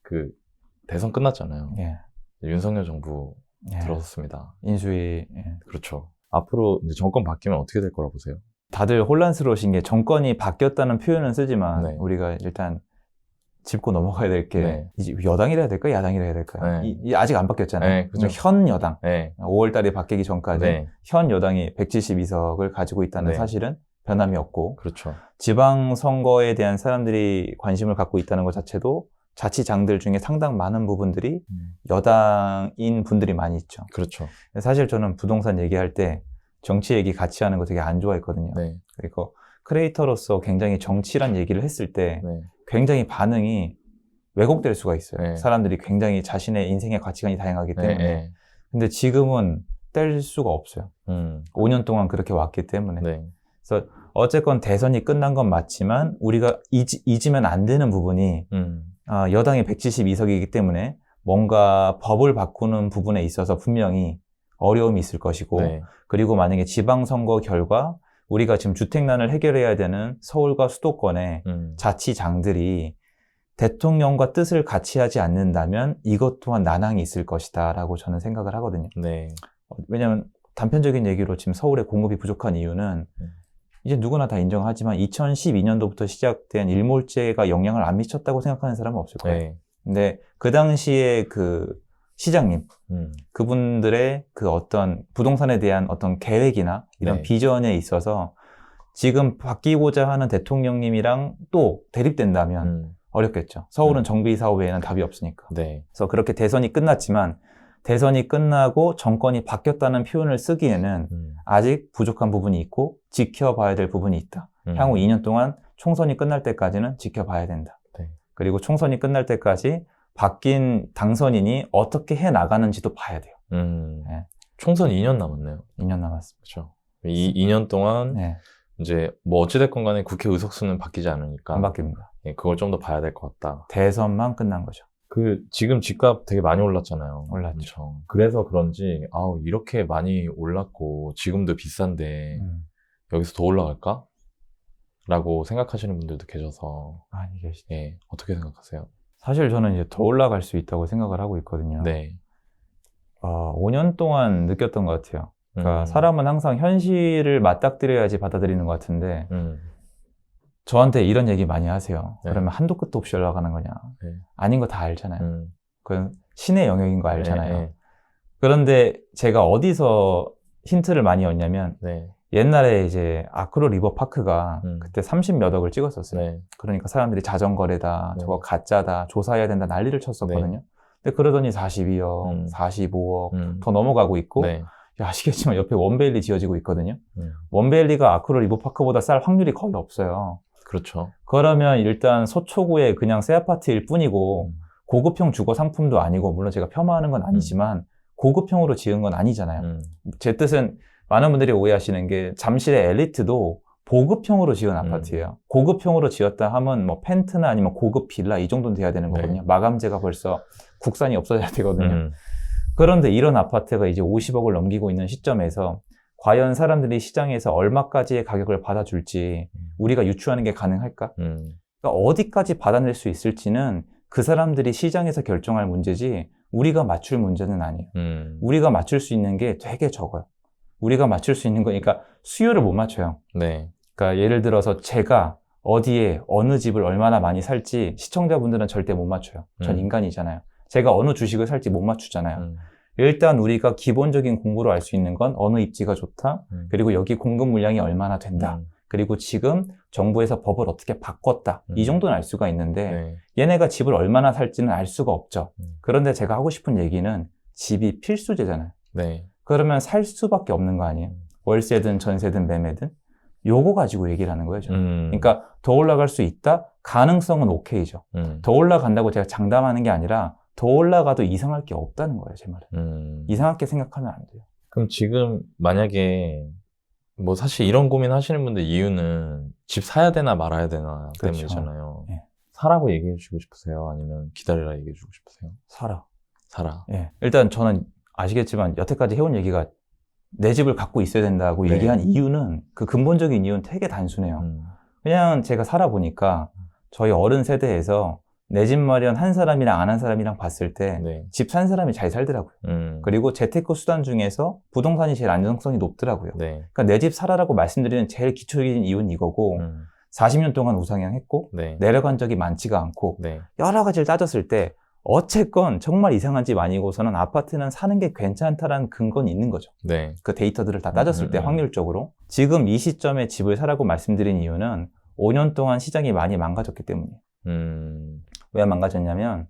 그 대선 끝났잖아요. 예. 윤석열 정부 예. 들어섰습니다. 인수위. 예. 그렇죠. 앞으로 이제 정권 바뀌면 어떻게 될 거라 보세요? 다들 혼란스러우신 게 정권이 바뀌었다는 표현은 쓰지만 네. 우리가 일단 짚고 넘어가야 될 게 네. 이제 여당이라 해야 될까요? 야당이라 해야 될까요? 네. 아직 안 바뀌었잖아요. 네, 그죠. 현 여당. 네. 5월 달에 바뀌기 전까지 네. 현 여당이 172석을 가지고 있다는 네. 사실은 변함이 없고 그렇죠. 지방선거에 대한 사람들이 관심을 갖고 있다는 것 자체도 자치장들 중에 상당 많은 부분들이 여당인 분들이 많이 있죠. 그렇죠. 사실 저는 부동산 얘기할 때 정치 얘기 같이 하는 거 되게 안 좋아했거든요. 네. 그리고 크리에이터로서 굉장히 정치란 얘기를 했을 때 네. 굉장히 반응이 왜곡될 수가 있어요. 네. 사람들이 굉장히 자신의 인생의 가치관이 다양하기 때문에. 네. 근데 지금은 뗄 수가 없어요. 5년 동안 그렇게 왔기 때문에. 네. 그래서 어쨌건 대선이 끝난 건 맞지만 우리가 잊으면 안 되는 부분이 여당이 172석이기 때문에 뭔가 법을 바꾸는 부분에 있어서 분명히 어려움이 있을 것이고 네. 그리고 만약에 지방선거 결과 우리가 지금 주택난을 해결해야 되는 서울과 수도권의 자치장들이 대통령과 뜻을 같이 하지 않는다면 이것 또한 난항이 있을 것이다 라고 저는 생각을 하거든요. 네. 왜냐하면 단편적인 얘기로 지금 서울의 공급이 부족한 이유는 이제 누구나 다 인정하지만 2012년도부터 시작된 일몰제가 영향을 안 미쳤다고 생각하는 사람은 없을 거예요. 네. 근데 그 당시에 그 시장님, 그분들의 그 어떤 부동산에 대한 어떤 계획이나 이런 네. 비전에 있어서 지금 바뀌고자 하는 대통령님이랑 또 대립된다면 어렵겠죠. 서울은 정비 사업 외에는 답이 없으니까. 네. 그래서 그렇게 대선이 끝났지만 대선이 끝나고 정권이 바뀌었다는 표현을 쓰기에는 아직 부족한 부분이 있고 지켜봐야 될 부분이 있다. 향후 2년 동안 총선이 끝날 때까지는 지켜봐야 된다. 네. 그리고 총선이 끝날 때까지 바뀐 당선인이 어떻게 해나가는지도 봐야 돼요. 네. 총선 2년 남았네요. 2년 남았습니다. 그렇죠. 2년 동안 네. 이제 뭐 어찌됐건 간에 국회 의석수는 바뀌지 않으니까 안 바뀝니다. 예, 그걸 좀 더 봐야 될 것 같다. 대선만 끝난 거죠. 지금 집값 되게 많이 올랐잖아요. 올랐죠. 엄청. 그래서 그런지 이렇게 많이 올랐고 지금도 비싼데 여기서 더 올라갈까? 라고 생각하시는 분들도 계셔서 많이 계시죠. 예, 어떻게 생각하세요? 사실 저는 이제 더 올라갈 수 있다고 생각을 하고 있거든요. 네. 5년 동안 느꼈던 것 같아요. 그러니까 사람은 항상 현실을 맞닥뜨려야지 받아들이는 것 같은데 저한테 이런 얘기 많이 하세요. 네. 그러면 한도 끝도 없이 올라가는 거냐. 네. 아닌 거 다 알잖아요. 그건 신의 영역인 거 알잖아요. 네. 그런데 제가 어디서 힌트를 많이 얻냐면 네. 옛날에 이제 아크로 리버파크가 그때 30몇 억을 찍었었어요. 네. 그러니까 사람들이 자전거래다, 네. 저거 가짜다, 조사해야 된다 난리를 쳤었거든요. 근데 그러더니 42억, 45억 더 넘어가고 있고 네. 아시겠지만 옆에 원베일리 지어지고 있거든요. 원베일리가 아크로 리버파크보다 쌀 확률이 거의 없어요. 그렇죠. 그러면 일단 서초구에 그냥 새 아파트일 뿐이고 고급형 주거 상품도 아니고 물론 제가 폄하하는 건 아니지만 고급형으로 지은 건 아니잖아요. 제 뜻은 많은 분들이 오해하시는 게 잠실의 엘리트도 보급형으로 지은 아파트예요. 고급형으로 지었다 하면 뭐 펜트나 아니면 고급 빌라 이 정도는 돼야 되는 거거든요. 네. 마감재가 벌써 국산이 없어져야 되거든요. 그런데 이런 아파트가 이제 50억을 넘기고 있는 시점에서 과연 사람들이 시장에서 얼마까지의 가격을 받아줄지 우리가 유추하는 게 가능할까? 그러니까 어디까지 받아낼 수 있을지는 그 사람들이 시장에서 결정할 문제지 우리가 맞출 문제는 아니에요. 우리가 맞출 수 있는 게 되게 적어요. 우리가 맞출 수 있는 거니까 수요를 못 맞춰요. 네. 그러니까 예를 들어서 제가 어디에 어느 집을 얼마나 많이 살지 시청자분들은 절대 못 맞춰요. 전 인간이잖아요. 제가 어느 주식을 살지 못 맞추잖아요. 일단 우리가 기본적인 공부로 알 수 있는 건 어느 입지가 좋다. 그리고 여기 공급 물량이 얼마나 된다. 그리고 지금 정부에서 법을 어떻게 바꿨다. 이 정도는 알 수가 있는데 네. 얘네가 집을 얼마나 살지는 알 수가 없죠. 그런데 제가 하고 싶은 얘기는 집이 필수제잖아요. 네. 그러면 살 수밖에 없는 거 아니에요. 월세든 전세든 매매든. 요거 가지고 얘기를 하는 거예요. 저는. 그러니까 더 올라갈 수 있다? 가능성은 오케이죠. 더 올라간다고 제가 장담하는 게 아니라 더 올라가도 이상할 게 없다는 거예요. 제 말은. 이상하게 생각하면 안 돼요. 그럼 지금 만약에 뭐 사실 이런 고민 하시는 분들 이유는 집 사야 되나 말아야 되나 그렇죠. 때문이잖아요. 네. 사라고 얘기해 주고 싶으세요? 아니면 기다리라 얘기해 주고 싶으세요? 사라. 예. 일단 저는 아시겠지만 여태까지 해온 얘기가 내 집을 갖고 있어야 된다고 네. 얘기한 이유는 그 근본적인 이유는 되게 단순해요. 그냥 제가 살아보니까 저희 어른 세대에서 내 집 마련 한 사람이랑 안 한 사람이랑 봤을 때 네. 집 산 사람이 잘 살더라고요. 그리고 재테크 수단 중에서 부동산이 제일 안정성이 높더라고요. 네. 그러니까 내 집 사라라고 말씀드리는 제일 기초적인 이유는 이거고 40년 동안 우상향했고 네. 내려간 적이 많지가 않고 네. 여러 가지를 따졌을 때 어쨌건 정말 이상한 집 아니고서는 아파트는 사는 게 괜찮다라는 근거는 있는 거죠. 네. 그 데이터들을 다 따졌을 때 확률적으로. 지금 이 시점에 집을 사라고 말씀드린 이유는 5년 동안 시장이 많이 망가졌기 때문이에요. 왜 망가졌냐면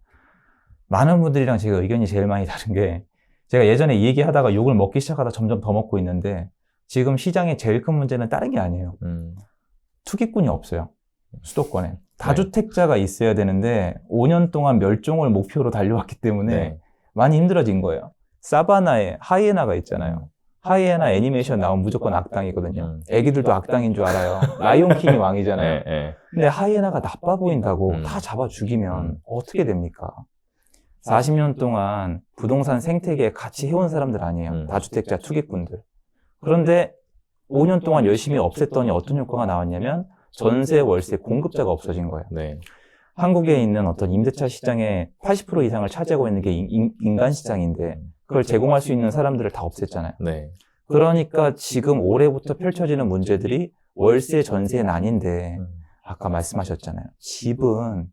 많은 분들이랑 제가 의견이 제일 많이 다른 게 제가 예전에 이 얘기하다가 욕을 먹기 시작하다 점점 더 먹고 있는데 지금 시장의 제일 큰 문제는 다른 게 아니에요. 투기꾼이 없어요. 수도권에. 다주택자가 있어야 되는데 5년 동안 멸종을 목표로 달려왔기 때문에 네. 많이 힘들어진 거예요. 사바나에 하이에나가 있잖아요. 하이에나 애니메이션 나오면 무조건 악당이거든요. 애기들도 악당인 줄 알아요. 라이온킹이 왕이잖아요. 네. 네. 근데 하이에나가 나빠 보인다고 다 잡아 죽이면 어떻게 됩니까? 40년 동안 부동산 생태계에 같이 해온 사람들 아니에요. 다주택자 투기꾼들. 그런데 5년 동안 열심히 없앴더니 어떤 효과가 나왔냐면 전세, 월세 공급자가 없어진 거예요. 네. 한국에 있는 어떤 임대차 시장의 80% 이상을 차지하고 있는 게 인간 시장인데 그걸 제공할 수 있는 사람들을 다 없앴잖아요. 네. 그러니까 지금 올해부터 펼쳐지는 문제들이 월세, 전세는 아닌데 아까 말씀하셨잖아요. 집은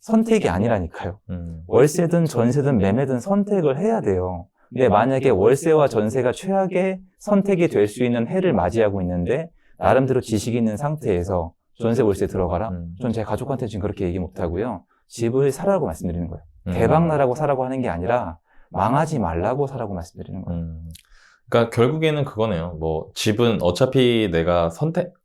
선택이 아니라니까요. 월세든 전세든 매매든 선택을 해야 돼요. 근데 만약에 월세와 전세가 최악의 선택이 될 수 있는 해를 맞이하고 있는데 나름대로 지식이 있는 상태에서 전세 월세 들어가라? 전 제 가족한테 지금 그렇게 얘기 못하고요. 집을 사라고 말씀드리는 거예요. 대박 나라고 사라고 하는 게 아니라 망하지 말라고 사라고 말씀드리는 거예요. 그러니까 결국에는 그거네요. 뭐 집은 어차피 내가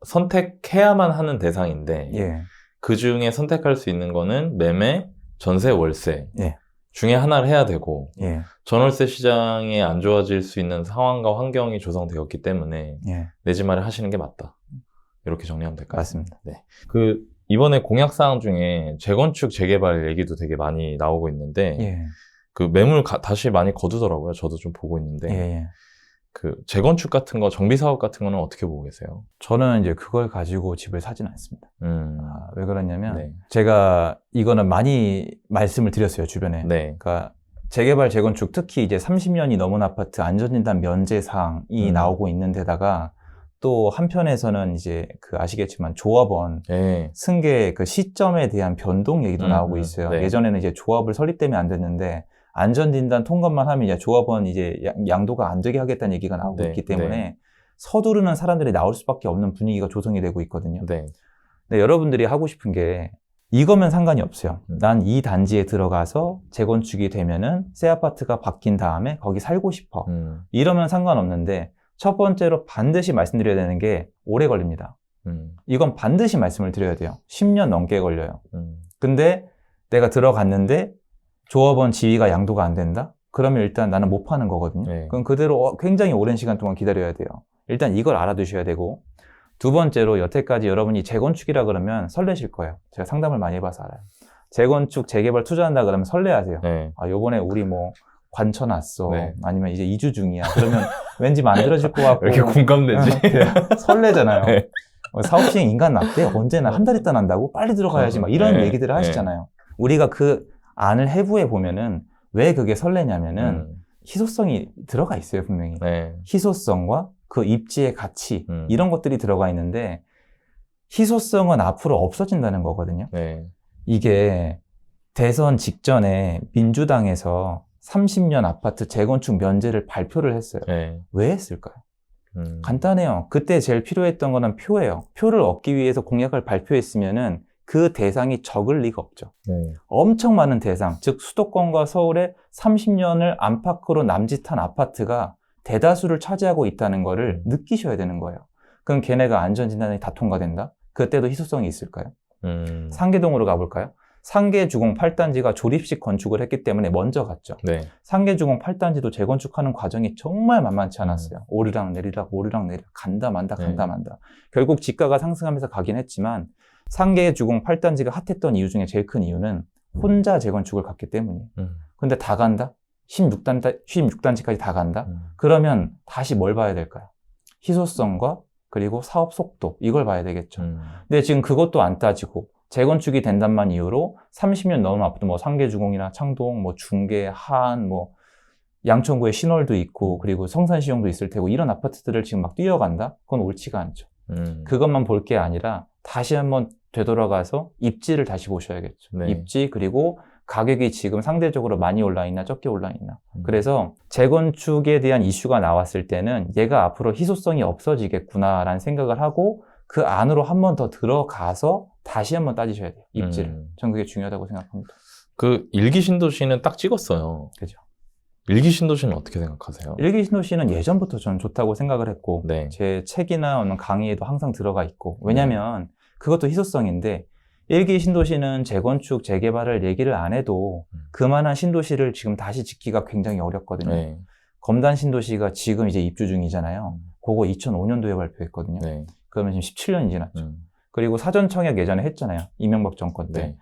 선택해야만 하는 대상인데 예. 그 중에 선택할 수 있는 거는 매매, 전세, 월세 예. 중에 하나를 해야 되고 예. 전월세 시장이 안 좋아질 수 있는 상황과 환경이 조성되었기 때문에 예. 내 집 마련 하시는 게 맞다. 이렇게 정리하면 될까요? 맞습니다. 네. 그 이번에 공약사항 중에 재건축, 재개발 얘기도 되게 많이 나오고 있는데 예. 그 매물 다시 많이 거두더라고요. 저도 좀 보고 있는데 예. 그 재건축 같은 거, 정비 사업 같은 거는 어떻게 보고 계세요? 저는 이제 그걸 가지고 집을 사진 않습니다. 왜 그러냐면 네. 제가 이거는 많이 말씀을 드렸어요, 주변에. 네. 그러니까 재개발, 재건축 특히 이제 30년이 넘은 아파트 안전진단 면제 사항이 나오고 있는 데다가 또 한편에서는 이제 그 아시겠지만 조합원 네. 승계 그 시점에 대한 변동 얘기도 나오고 있어요. 네. 예전에는 이제 조합을 설립되면 안 됐는데 안전진단 통과만 하면 이제 조합원 이제 양도가 안 되게 하겠다는 얘기가 나오고 네. 있기 때문에 네. 서두르는 사람들이 나올 수밖에 없는 분위기가 조성이 되고 있거든요. 네. 근데 여러분들이 하고 싶은 게 이거면 상관이 없어요. 난 이 단지에 들어가서 재건축이 되면은 새 아파트가 바뀐 다음에 거기 살고 싶어. 이러면 상관없는데 첫 번째로 반드시 말씀드려야 되는 게 오래 걸립니다. 이건 반드시 말씀을 드려야 돼요. 10년 넘게 걸려요. 근데 내가 들어갔는데 조합원 지위가 양도가 안 된다? 그러면 일단 나는 못 파는 거거든요. 네. 그럼 그대로 굉장히 오랜 시간 동안 기다려야 돼요. 일단 이걸 알아두셔야 되고 두 번째로 여태까지 여러분이 재건축이라 그러면 설레실 거예요. 제가 상담을 많이 해봐서 알아요. 재건축, 재개발 투자한다 그러면 설레하세요. 네. 아, 요번에 우리 뭐 관쳐놨어. 네. 아니면 이제 이주 중이야. 그러면 왠지 만들어질 것 같고. 왜 이렇게 공감되지? 설레잖아요. 네. 사업시행 인간 납대 언제나 한 달 있다 난다고 빨리 들어가야지 막 이런 네. 얘기들을 하시잖아요. 우리가 그 안을 해부해 보면은 왜 그게 설레냐면은 희소성이 들어가 있어요, 분명히. 네. 희소성과 그 입지의 가치 이런 것들이 들어가 있는데 희소성은 앞으로 없어진다는 거거든요. 네. 이게 대선 직전에 민주당에서 30년 아파트 재건축 면제를 발표를 했어요. 네. 왜 했을까요? 간단해요. 그때 제일 필요했던 거는 표예요. 표를 얻기 위해서 공약을 발표했으면은 그 대상이 적을 리가 없죠. 네. 엄청 많은 대상, 즉 수도권과 서울에 30년을 안팎으로 남짓한 아파트가 대다수를 차지하고 있다는 거를 느끼셔야 되는 거예요. 그럼 걔네가 안전진단이 다 통과된다? 그때도 희소성이 있을까요? 상계동으로 가볼까요? 상계주공 8단지가 조립식 건축을 했기 때문에 먼저 갔죠. 네. 상계주공 8단지도 재건축하는 과정이 정말 만만치 않았어요. 오르락 내리락 간다 만다. 결국 지가가 상승하면서 가긴 했지만 상계주공 8단지가 핫했던 이유 중에 제일 큰 이유는 혼자 재건축을 갔기 때문이에요. 근데 다 간다? 16단지까지 다 간다? 그러면 다시 뭘 봐야 될까요? 희소성과 그리고 사업 속도 이걸 봐야 되겠죠. 근데 지금 그것도 안 따지고 재건축이 된다만 이유로 30년 넘은 앞으로 뭐 상계주공이나 창동, 뭐 중계, 하안, 뭐 양천구에 신월도 있고 그리고 성산시용도 있을 테고 이런 아파트들을 지금 막 뛰어간다? 그건 옳지가 않죠. 그것만 볼 게 아니라 다시 한번 되돌아가서 입지를 다시 보셔야겠죠. 네. 입지 그리고 가격이 지금 상대적으로 많이 올라 있나 적게 올라 있나. 그래서 재건축에 대한 이슈가 나왔을 때는 얘가 앞으로 희소성이 없어지겠구나라는 생각을 하고 그 안으로 한 번 더 들어가서 다시 한번 따지셔야 돼요. 입지를. 전 그게 중요하다고 생각합니다. 그 일기 신도시는 딱 찍었어요. 그죠. 일기 신도시는 어떻게 생각하세요? 일기 신도시는 예전부터 저는 좋다고 생각을 했고 네. 제 책이나 어느 강의에도 항상 들어가 있고 왜냐면 그것도 희소성인데 일기 신도시는 재건축, 재개발을 얘기를 안 해도 그만한 신도시를 지금 다시 짓기가 굉장히 어렵거든요. 네. 검단 신도시가 지금 이제 입주 중이잖아요. 그거 2005년도에 발표했거든요. 네. 그러면 지금 17년이 지났죠. 그리고 사전청약 예전에 했잖아요. 이명박 정권 때. 네.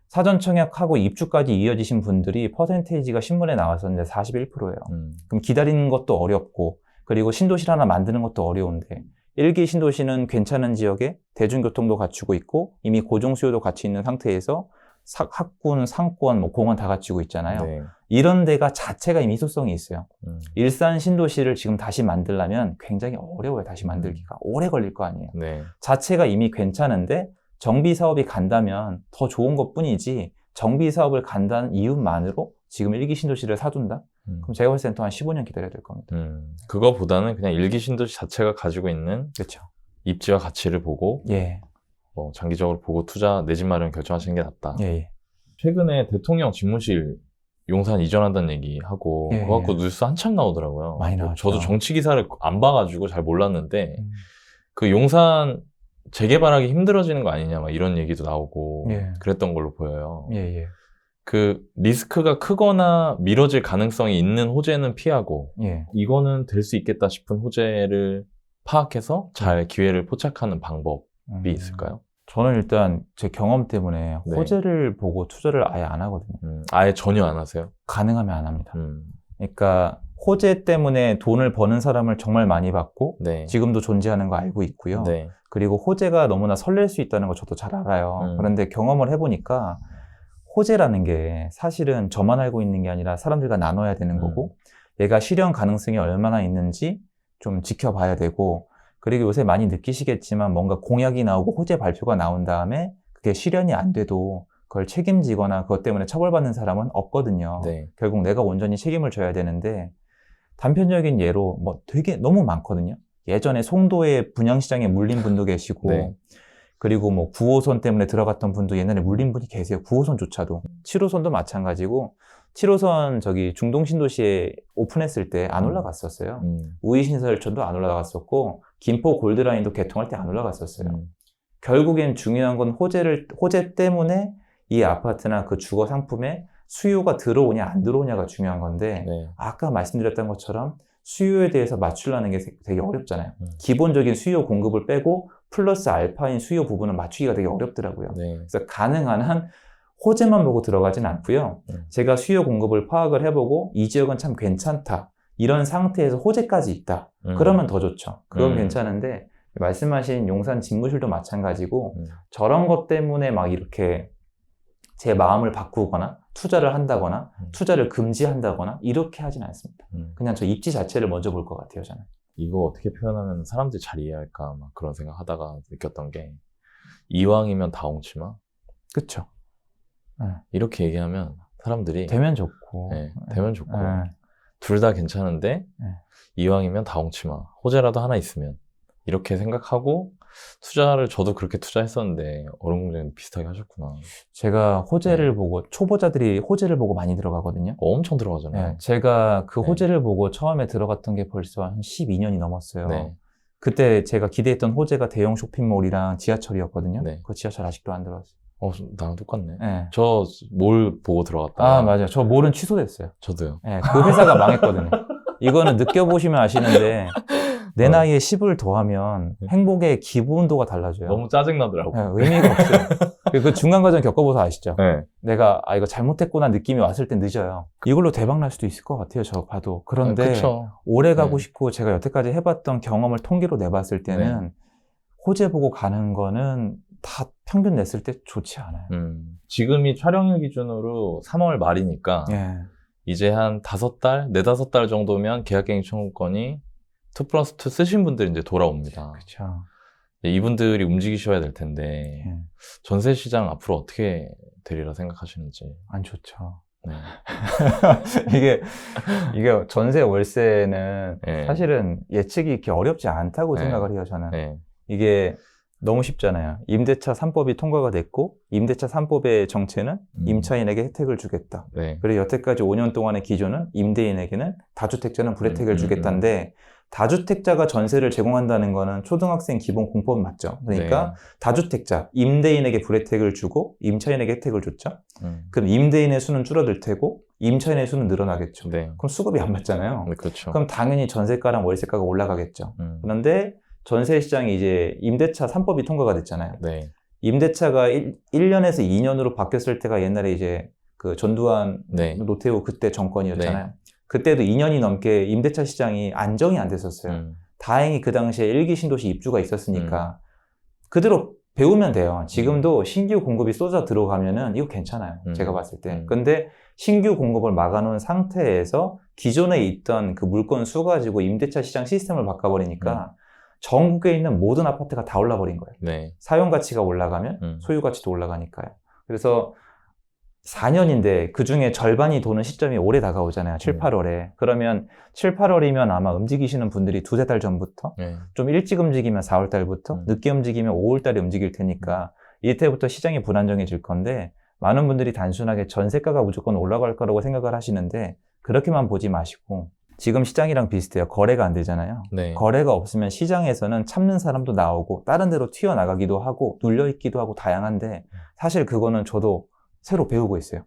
사전청약하고 입주까지 이어지신 분들이 퍼센테이지가 신문에 나왔었는데 41%예요. 그럼 기다리는 것도 어렵고 그리고 신도시를 하나 만드는 것도 어려운데 일기 신도시는 괜찮은 지역에 대중교통도 갖추고 있고 이미 고정수요도 같이 있는 상태에서 학군, 상권, 뭐 공원 다 갖추고 있잖아요. 네. 이런 데가 자체가 이미 희소성이 있어요. 일산 신도시를 지금 다시 만들려면 굉장히 어려워요. 다시 만들기가. 오래 걸릴 거 아니에요. 네. 자체가 이미 괜찮은데 정비 사업이 간다면 더 좋은 것 뿐이지 정비 사업을 간다는 이유만으로 지금 일기 신도시를 사둔다? 그럼 제가 봤을 땐 또 한 15년 기다려야 될 겁니다. 그거보다는 그냥 일기 신도시 자체가 가지고 있는 그렇죠. 입지와 가치를 보고 예. 뭐 장기적으로 보고 투자 내 집 마련 결정하시는 게 낫다. 예. 최근에 대통령 집무실 용산 이전한다는 얘기하고 예, 그거 갖고 뉴스 한참 나오더라고요. 많이 나왔죠. 저도 정치 기사를 안 봐가지고 잘 몰랐는데 그 용산 재개발하기 힘들어지는 거 아니냐 막 이런 얘기도 나오고 예. 그랬던 걸로 보여요. 예. 그 리스크가 크거나 미뤄질 가능성이 있는 호재는 피하고 예. 이거는 될 수 있겠다 싶은 호재를 파악해서 잘 기회를 포착하는 방법이 있을까요? 저는 일단 제 경험 때문에 네. 호재를 보고 투자를 아예 안 하거든요. 아예 전혀 안 하세요? 가능하면 안 합니다. 그러니까 호재 때문에 돈을 버는 사람을 정말 많이 봤고 네. 지금도 존재하는 거 알고 있고요. 네. 그리고 호재가 너무나 설렐 수 있다는 거 저도 잘 알아요. 그런데 경험을 해보니까 호재라는 게 사실은 저만 알고 있는 게 아니라 사람들과 나눠야 되는 거고 얘가 실현 가능성이 얼마나 있는지 좀 지켜봐야 되고 그리고 요새 많이 느끼시겠지만 뭔가 공약이 나오고 호재 발표가 나온 다음에 그게 실현이 안 돼도 그걸 책임지거나 그것 때문에 처벌받는 사람은 없거든요. 네. 결국 내가 온전히 책임을 져야 되는데 단편적인 예로 뭐 되게 너무 많거든요. 예전에 송도의 분양시장에 물린 분도 계시고 네. 그리고 뭐 9호선 때문에 들어갔던 분도 옛날에 물린 분이 계세요. 9호선조차도. 7호선도 마찬가지고 7호선 저기 중동신도시에 오픈했을 때 안 올라갔었어요. 우이신설천도 안 올라갔었고 김포 골드라인도 개통할 때 안 올라갔었어요. 결국엔 중요한 건 호재 때문에 이 아파트나 그 주거 상품에 수요가 들어오냐 안 들어오냐가 중요한 건데 네. 아까 말씀드렸던 것처럼 수요에 대해서 맞추려는 게 되게 어렵잖아요. 기본적인 수요 공급을 빼고 플러스 알파인 수요 부분을 맞추기가 되게 어렵더라고요. 네. 그래서 가능한 한 호재만 보고 들어가진 않고요. 제가 수요 공급을 파악을 해보고 이 지역은 참 괜찮다. 이런 상태에서 호재까지 있다. 그러면 더 좋죠. 그건 괜찮은데 말씀하신 용산 집무실도 마찬가지고 저런 것 때문에 막 이렇게 제 마음을 바꾸거나 투자를 한다거나 투자를 금지한다거나 이렇게 하진 않습니다. 그냥 저 입지 자체를 먼저 볼 것 같아요, 저는. 이거 어떻게 표현하면 사람들이 잘 이해할까 막 그런 생각 하다가 느꼈던 게 이왕이면 다홍치마 그쵸. 이렇게 얘기하면 사람들이 되면 좋고 네, 되면 좋고 네. 둘 다 괜찮은데 네. 이왕이면 다홍치마 호재라도 하나 있으면 이렇게 생각하고 투자를 저도 그렇게 투자했었는데 어른공장님 비슷하게 하셨구나. 제가 호재를 보고 초보자들이 호재를 보고 많이 들어가거든요. 엄청 들어가잖아요. 네, 제가 그 네. 호재를 보고 처음에 들어갔던 게 벌써 한 12년이 넘었어요. 네. 그때 제가 기대했던 호재가 대형 쇼핑몰이랑 지하철이었거든요. 네. 그 지하철 아직도 안 들어왔어요. 나랑 똑같네. 네. 저 뭘 보고 들어갔다. 아, 맞아요. 저 몰은 취소됐어요. 저도요. 네, 그 회사가 망했거든요. 이거는 느껴보시면 아시는데 내 나이에 10을 더하면 행복의 기분도가 달라져요. 너무 짜증나더라고. 네, 의미가 없어요. 그 중간 과정 겪어봐서 아시죠? 네. 내가 이거 잘못했구나 느낌이 왔을 땐 늦어요. 이걸로 대박 날 수도 있을 것 같아요. 저 봐도. 그런데 그쵸. 오래 가고 네. 싶고 제가 여태까지 해봤던 경험을 통계로 내봤을 때는 호재 보고 가는 거는 다 평균 냈을 때 좋지 않아요. 지금이 촬영일 기준으로 3월 말이니까 예. 이제 한 5달, 4-5달 정도면 계약갱신 청구권이 2+2 쓰신 분들이 이제 돌아옵니다. 그렇죠. 이분들이 움직이셔야 될 텐데 예. 전세 시장 앞으로 어떻게 되리라 생각하시는지. 안 좋죠. 네. 이게 전세 월세는 네. 사실은 예측이 이렇게 어렵지 않다고 네. 생각을 해요, 저는. 네. 이게 너무 쉽잖아요. 임대차 3법이 통과가 됐고, 임대차 3법의 정체는 임차인에게 혜택을 주겠다. 네. 그리고 여태까지 5년 동안의 기조는 임대인에게는 다주택자는 불혜택을 주겠다인데, 다주택자가 전세를 제공한다는 거는 초등학생 기본 공법 맞죠? 그러니까 다주택자, 임대인에게 불혜택을 주고 임차인에게 혜택을 줬죠? 그럼 임대인의 수는 줄어들 테고 임차인의 수는 늘어나겠죠. 네. 그럼 수급이 안 맞잖아요. 네, 그렇죠. 그럼 당연히 전세가랑 월세가가 올라가겠죠. 그런데 전세 시장이 이제 임대차 3법이 통과가 됐잖아요. 네. 임대차가 1년에서 2년으로 바뀌었을 때가 옛날에 이제 그 전두환, 네. 노태우 그때 정권이었잖아요. 네. 그때도 2년이 넘게 임대차 시장이 안정이 안 됐었어요. 다행히 그 당시에 1기 신도시 입주가 있었으니까 그대로 배우면 돼요. 지금도 신규 공급이 쏟아 들어가면은 이거 괜찮아요. 제가 봤을 때. 근데 신규 공급을 막아놓은 상태에서 기존에 있던 그 물건 수 가지고 임대차 시장 시스템을 바꿔버리니까 전국에 있는 모든 아파트가 다 올라버린 거예요. 네. 사용 가치가 올라가면 소유 가치도 올라가니까요. 그래서 4년인데 그 중에 절반이 도는 시점이 올해 다가오잖아요. 7, 8월에. 그러면 7, 8월이면 아마 움직이시는 분들이 2-3달 전부터 좀 일찍 움직이면 4월 달부터 늦게 움직이면 5월 달에 움직일 테니까 이때부터 시장이 불안정해질 건데 많은 분들이 단순하게 전세가가 무조건 올라갈 거라고 생각을 하시는데 그렇게만 보지 마시고 지금 시장이랑 비슷해요. 거래가 안 되잖아요. 네. 거래가 없으면 시장에서는 참는 사람도 나오고 다른 데로 튀어나가기도 하고 눌려있기도 하고 다양한데 사실 그거는 저도 새로 배우고 있어요.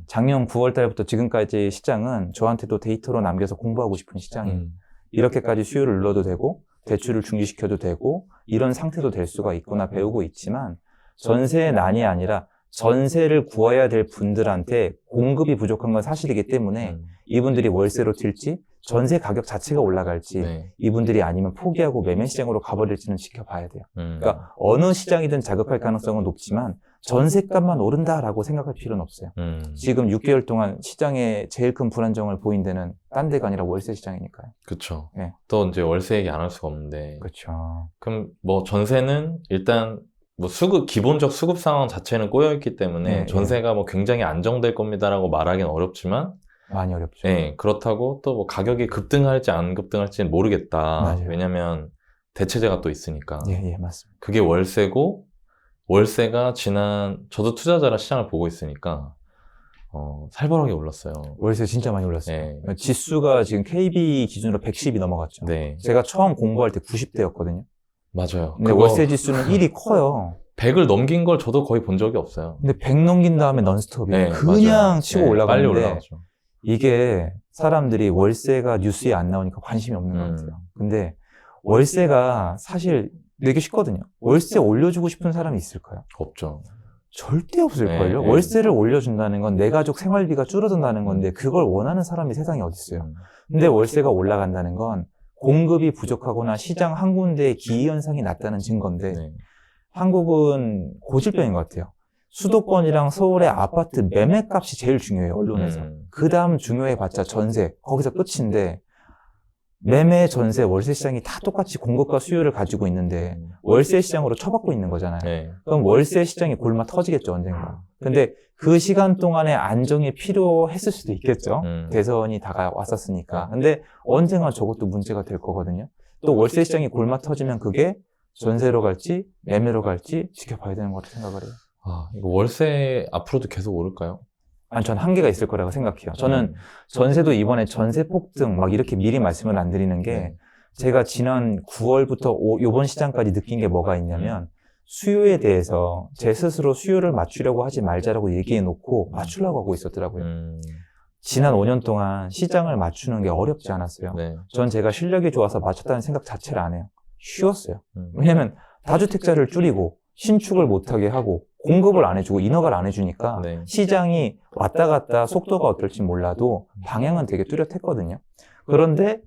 작년 9월 달부터 지금까지 시장은 저한테도 데이터로 남겨서 공부하고 싶은 시장이에요. 이렇게까지 수요를 눌러도 되고 대출을 중지시켜도 되고 이런 상태도 될 수가 있구나 배우고 있지만 전세의 난이 아니라 전세를 구해야 될 분들한테 공급이 부족한 건 사실이기 때문에 이분들이 월세로 튈지 전세 가격 자체가 올라갈지 이분들이 아니면 포기하고 매매 시장으로 가버릴지는 지켜봐야 돼요. 그러니까 어느 시장이든 자극할 가능성은 높지만 전세값만 오른다라고 생각할 필요는 없어요. 지금 6개월 동안 시장에 제일 큰 불안정을 보인 데는 딴 데가 아니라 월세 시장이니까요. 그렇죠. 네. 또 이제 월세 얘기 안 할 수가 없는데. 그렇죠. 그럼 뭐 전세는 일단 뭐 기본적 수급 상황 자체는 꼬여있기 때문에 전세가 뭐 굉장히 안정될 겁니다라고 말하기는 어렵지만 많이 어렵죠. 네, 그렇다고 또 뭐 가격이 급등할지 안 급등할지는 모르겠다. 맞아요. 왜냐면 대체재가 또 있으니까. 예, 맞습니다. 그게 월세고 월세가 저도 투자자라 시장을 보고 있으니까 살벌하게 올랐어요. 월세 진짜 많이 올랐어요. 네. 지수가 지금 KB 기준으로 110이 넘어갔죠. 네. 제가 처음 공부할 때 90대였거든요. 맞아요. 근데 월세 지수는 1이 커요. 100을 넘긴 걸 저도 거의 본 적이 없어요. 근데 100 넘긴 다음에 넌스톱이에요. 네, 그냥 맞아요. 치고 네, 올라가는데 빨리 올라가죠. 이게 사람들이 월세가 뉴스에 안 나오니까 관심이 없는 것 같아요. 근데 월세가 사실 되게 쉽거든요. 월세 올려주고 싶은 사람이 있을까요? 없죠. 절대 없을걸요. 네. 월세를 올려준다는 건 내 가족 생활비가 줄어든다는 건데 그걸 원하는 사람이 세상에 어디 있어요. 근데 월세가 올라간다는 건 공급이 부족하거나 시장 한 군데에 기이현상이 났다는 증거인데 네. 한국은 고질병인 것 같아요. 수도권이랑 서울의 아파트 매매값이 제일 중요해요, 언론에서. 그 다음 중요해봤자 전세, 거기서 끝인데 매매, 전세, 월세 시장이 다 똑같이 공급과 수요를 가지고 있는데 월세 시장으로 처박고 있는 거잖아요. 네. 그럼 월세 시장이 골마 터지겠죠, 언젠가. 근데 그 시간 동안에 안정이 필요했을 수도 있겠죠. 대선이 다가왔었으니까. 근데 언젠가 저것도 문제가 될 거거든요. 또 월세 시장이 골마 터지면 그게 전세로 갈지 매매로 갈지 지켜봐야 되는 거라고 생각을 해요. 이거 월세 앞으로도 계속 오를까요? 아니, 전 한계가 있을 거라고 생각해요. 저는 전세도 이번에 전세 폭등 막 이렇게 미리 말씀을 안 드리는 게 제가 지난 9월부터 이번 시장까지 느낀 게 뭐가 있냐면 수요에 대해서 제 스스로 수요를 맞추려고 하지 말자라고 얘기해 놓고 맞추려고 하고 있었더라고요. 지난 5년 동안 시장을 맞추는 게 어렵지 않았어요. 네. 전 제가 실력이 좋아서 맞췄다는 생각 자체를 안 해요. 쉬웠어요. 왜냐면 다주택자를 줄이고 신축을 못하게 하고 공급을 안 해주고 인허가를 안 해주니까 네. 시장이 왔다 갔다 속도가 어떨지 몰라도 방향은 되게 뚜렷했거든요. 그런데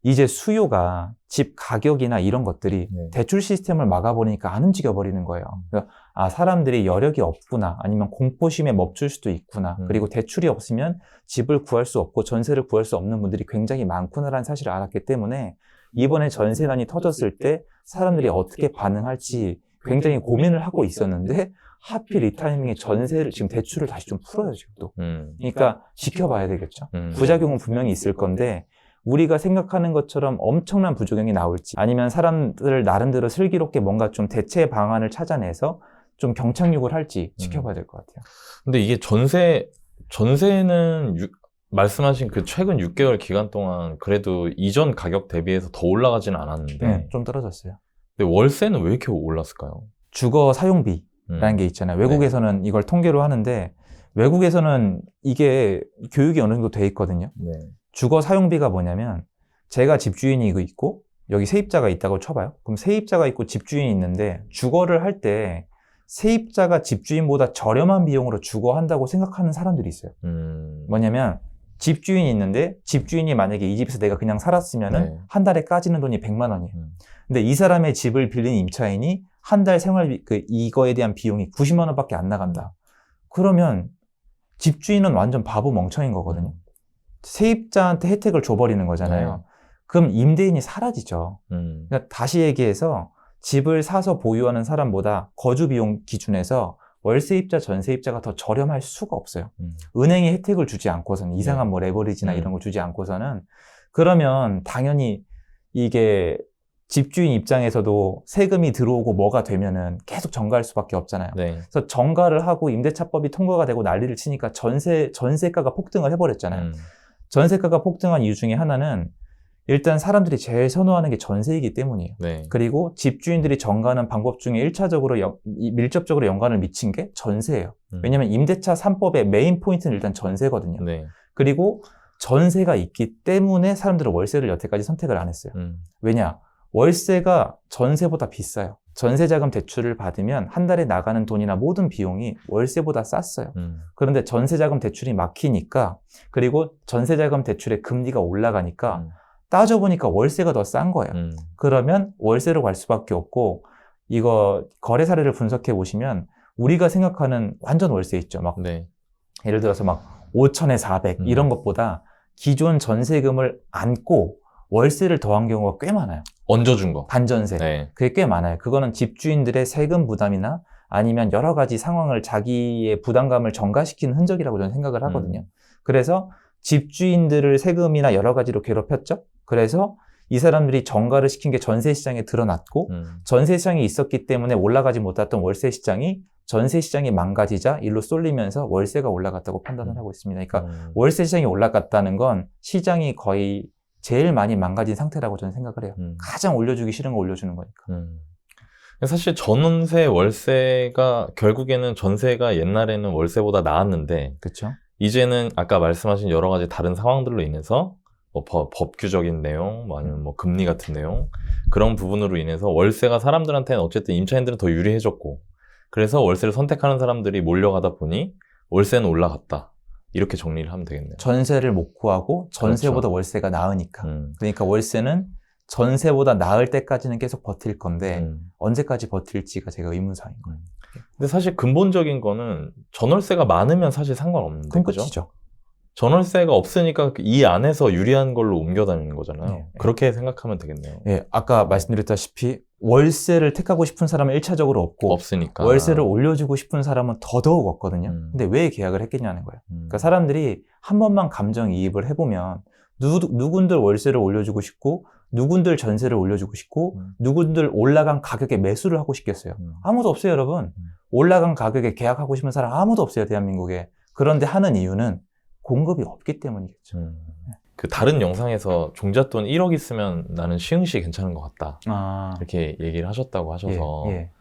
이제 수요가 집 가격이나 이런 것들이 네. 대출 시스템을 막아버리니까 안 움직여버리는 거예요. 그러니까 사람들이 여력이 없구나, 아니면 공포심에 멈출 수도 있구나, 그리고 대출이 없으면 집을 구할 수 없고 전세를 구할 수 없는 분들이 굉장히 많구나라는 사실을 알았기 때문에 이번에 전세난이 터졌을 때 사람들이 어떻게 반응할지 굉장히 고민을 하고 있었는데 하필 이 타이밍에 전세를 지금 대출을 다시 좀 풀어요 지금 또. 그러니까 지켜봐야 되겠죠. 부작용은 분명히 있을 건데 우리가 생각하는 것처럼 엄청난 부작용이 나올지, 아니면 사람들 나름대로 슬기롭게 뭔가 좀 대체 방안을 찾아내서 좀 경착륙을 할지 지켜봐야 될 것 같아요. 근데 이게 전세는 말씀하신 그 최근 6개월 기간 동안 그래도 이전 가격 대비해서 더 올라가지는 않았는데 좀 떨어졌어요. 근데 월세는 왜 이렇게 올랐을까요? 주거 사용비라는 게 있잖아요. 외국에서는 이걸 통계로 하는데 외국에서는 이게 교육이 어느 정도 돼 있거든요. 네. 주거 사용비가 뭐냐면 제가 집주인이 있고 여기 세입자가 있다고 쳐봐요. 그럼 세입자가 있고 집주인이 있는데 주거를 할 때 세입자가 집주인보다 저렴한 비용으로 주거한다고 생각하는 사람들이 있어요. 뭐냐면 집주인이 있는데 집주인이 만약에 이 집에서 내가 그냥 살았으면은 네. 한 달에 까지는 돈이 100만 원이에요. 근데 이 사람의 집을 빌린 임차인이 한 달 생활비 이거에 대한 비용이 90만 원밖에 안 나간다. 그러면 집주인은 완전 바보 멍청인 거거든요. 세입자한테 혜택을 줘버리는 거잖아요. 네. 그럼 임대인이 사라지죠. 그러니까 다시 얘기해서 집을 사서 보유하는 사람보다 거주 비용 기준에서 월세입자, 전세입자가 더 저렴할 수가 없어요. 은행이 혜택을 주지 않고서는, 이상한 뭐 레버리지나 이런 거 주지 않고서는. 그러면 당연히 이게 집주인 입장에서도 세금이 들어오고 뭐가 되면은 계속 정가할 수밖에 없잖아요. 네. 그래서 정가를 하고 임대차법이 통과가 되고 난리를 치니까 전세가가 폭등을 해버렸잖아요. 전세가가 폭등한 이유 중에 하나는 일단 사람들이 제일 선호하는 게 전세이기 때문이에요. 네. 그리고 집주인들이 정가하는 방법 중에 1차적으로 밀접적으로 연관을 미친 게 전세예요. 왜냐하면 임대차 3법의 메인 포인트는 일단 전세거든요. 네. 그리고 전세가 있기 때문에 사람들은 월세를 여태까지 선택을 안 했어요. 왜냐? 월세가 전세보다 비싸요. 전세자금 대출을 받으면 한 달에 나가는 돈이나 모든 비용이 월세보다 쌌어요. 그런데 전세자금 대출이 막히니까, 그리고 전세자금 대출의 금리가 올라가니까 따져보니까 월세가 더 싼 거예요. 그러면 월세로 갈 수밖에 없고, 이거 거래 사례를 분석해 보시면 우리가 생각하는 완전 월세 있죠. 막 네. 예를 들어서 막 5천에 400 이런 것보다 기존 전세금을 안고 월세를 더한 경우가 꽤 많아요. 얹어준 거. 반전세. 네. 그게 꽤 많아요. 그거는 집주인들의 세금 부담이나 아니면 여러 가지 상황을 자기의 부담감을 전가시키는 흔적이라고 저는 생각을 하거든요. 그래서 집주인들을 세금이나 여러 가지로 괴롭혔죠. 그래서 이 사람들이 정가를 시킨 게 전세 시장에 드러났고 전세 시장이 있었기 때문에 올라가지 못했던 월세 시장이 전세 시장이 망가지자 일로 쏠리면서 월세가 올라갔다고 판단을 하고 있습니다. 그러니까 월세 시장이 올라갔다는 건 시장이 거의 제일 많이 망가진 상태라고 저는 생각을 해요. 가장 올려주기 싫은 거 올려주는 거니까. 사실 전세 월세가 결국에는 전세가 옛날에는 월세보다 나았는데 그렇죠. 이제는 아까 말씀하신 여러 가지 다른 상황들로 인해서 뭐 법규적인 내용, 뭐 아니면 뭐 금리 같은 내용, 그런 부분으로 인해서 월세가 사람들한테는 어쨌든 임차인들은 더 유리해졌고, 그래서 월세를 선택하는 사람들이 몰려가다 보니 월세는 올라갔다. 이렇게 정리를 하면 되겠네요. 전세를 못 구하고 전세보다 그렇죠. 월세가 나으니까. 그러니까 월세는 전세보다 나을 때까지는 계속 버틸 건데 언제까지 버틸지가 제가 의문사인 거예요. 근데 사실 근본적인 거는 전월세가 많으면 사실 상관없는데, 그건 그죠? 끝이죠. 전월세가 없으니까 이 안에서 유리한 걸로 옮겨다니는 거잖아요. 네. 그렇게 생각하면 되겠네요. 예, 아까 말씀드렸다시피 월세를 택하고 싶은 사람은 1차적으로 없고 없으니까. 월세를 올려주고 싶은 사람은 더더욱 없거든요. 근데 왜 계약을 했겠냐는 거예요. 그러니까 사람들이 한 번만 감정이입을 해보면 누군들 월세를 올려주고 싶고 누군들 전세를 올려주고 싶고 누군들 올라간 가격에 매수를 하고 싶겠어요. 아무도 없어요, 여러분. 올라간 가격에 계약하고 싶은 사람 아무도 없어요, 대한민국에. 그런데 하는 이유는 공급이 없기 때문이겠죠. 그 다른 영상에서 종잣돈 1억 있으면 나는 시흥시 괜찮은 것 같다. 이렇게 얘기를 하셨다고 하셔서 예.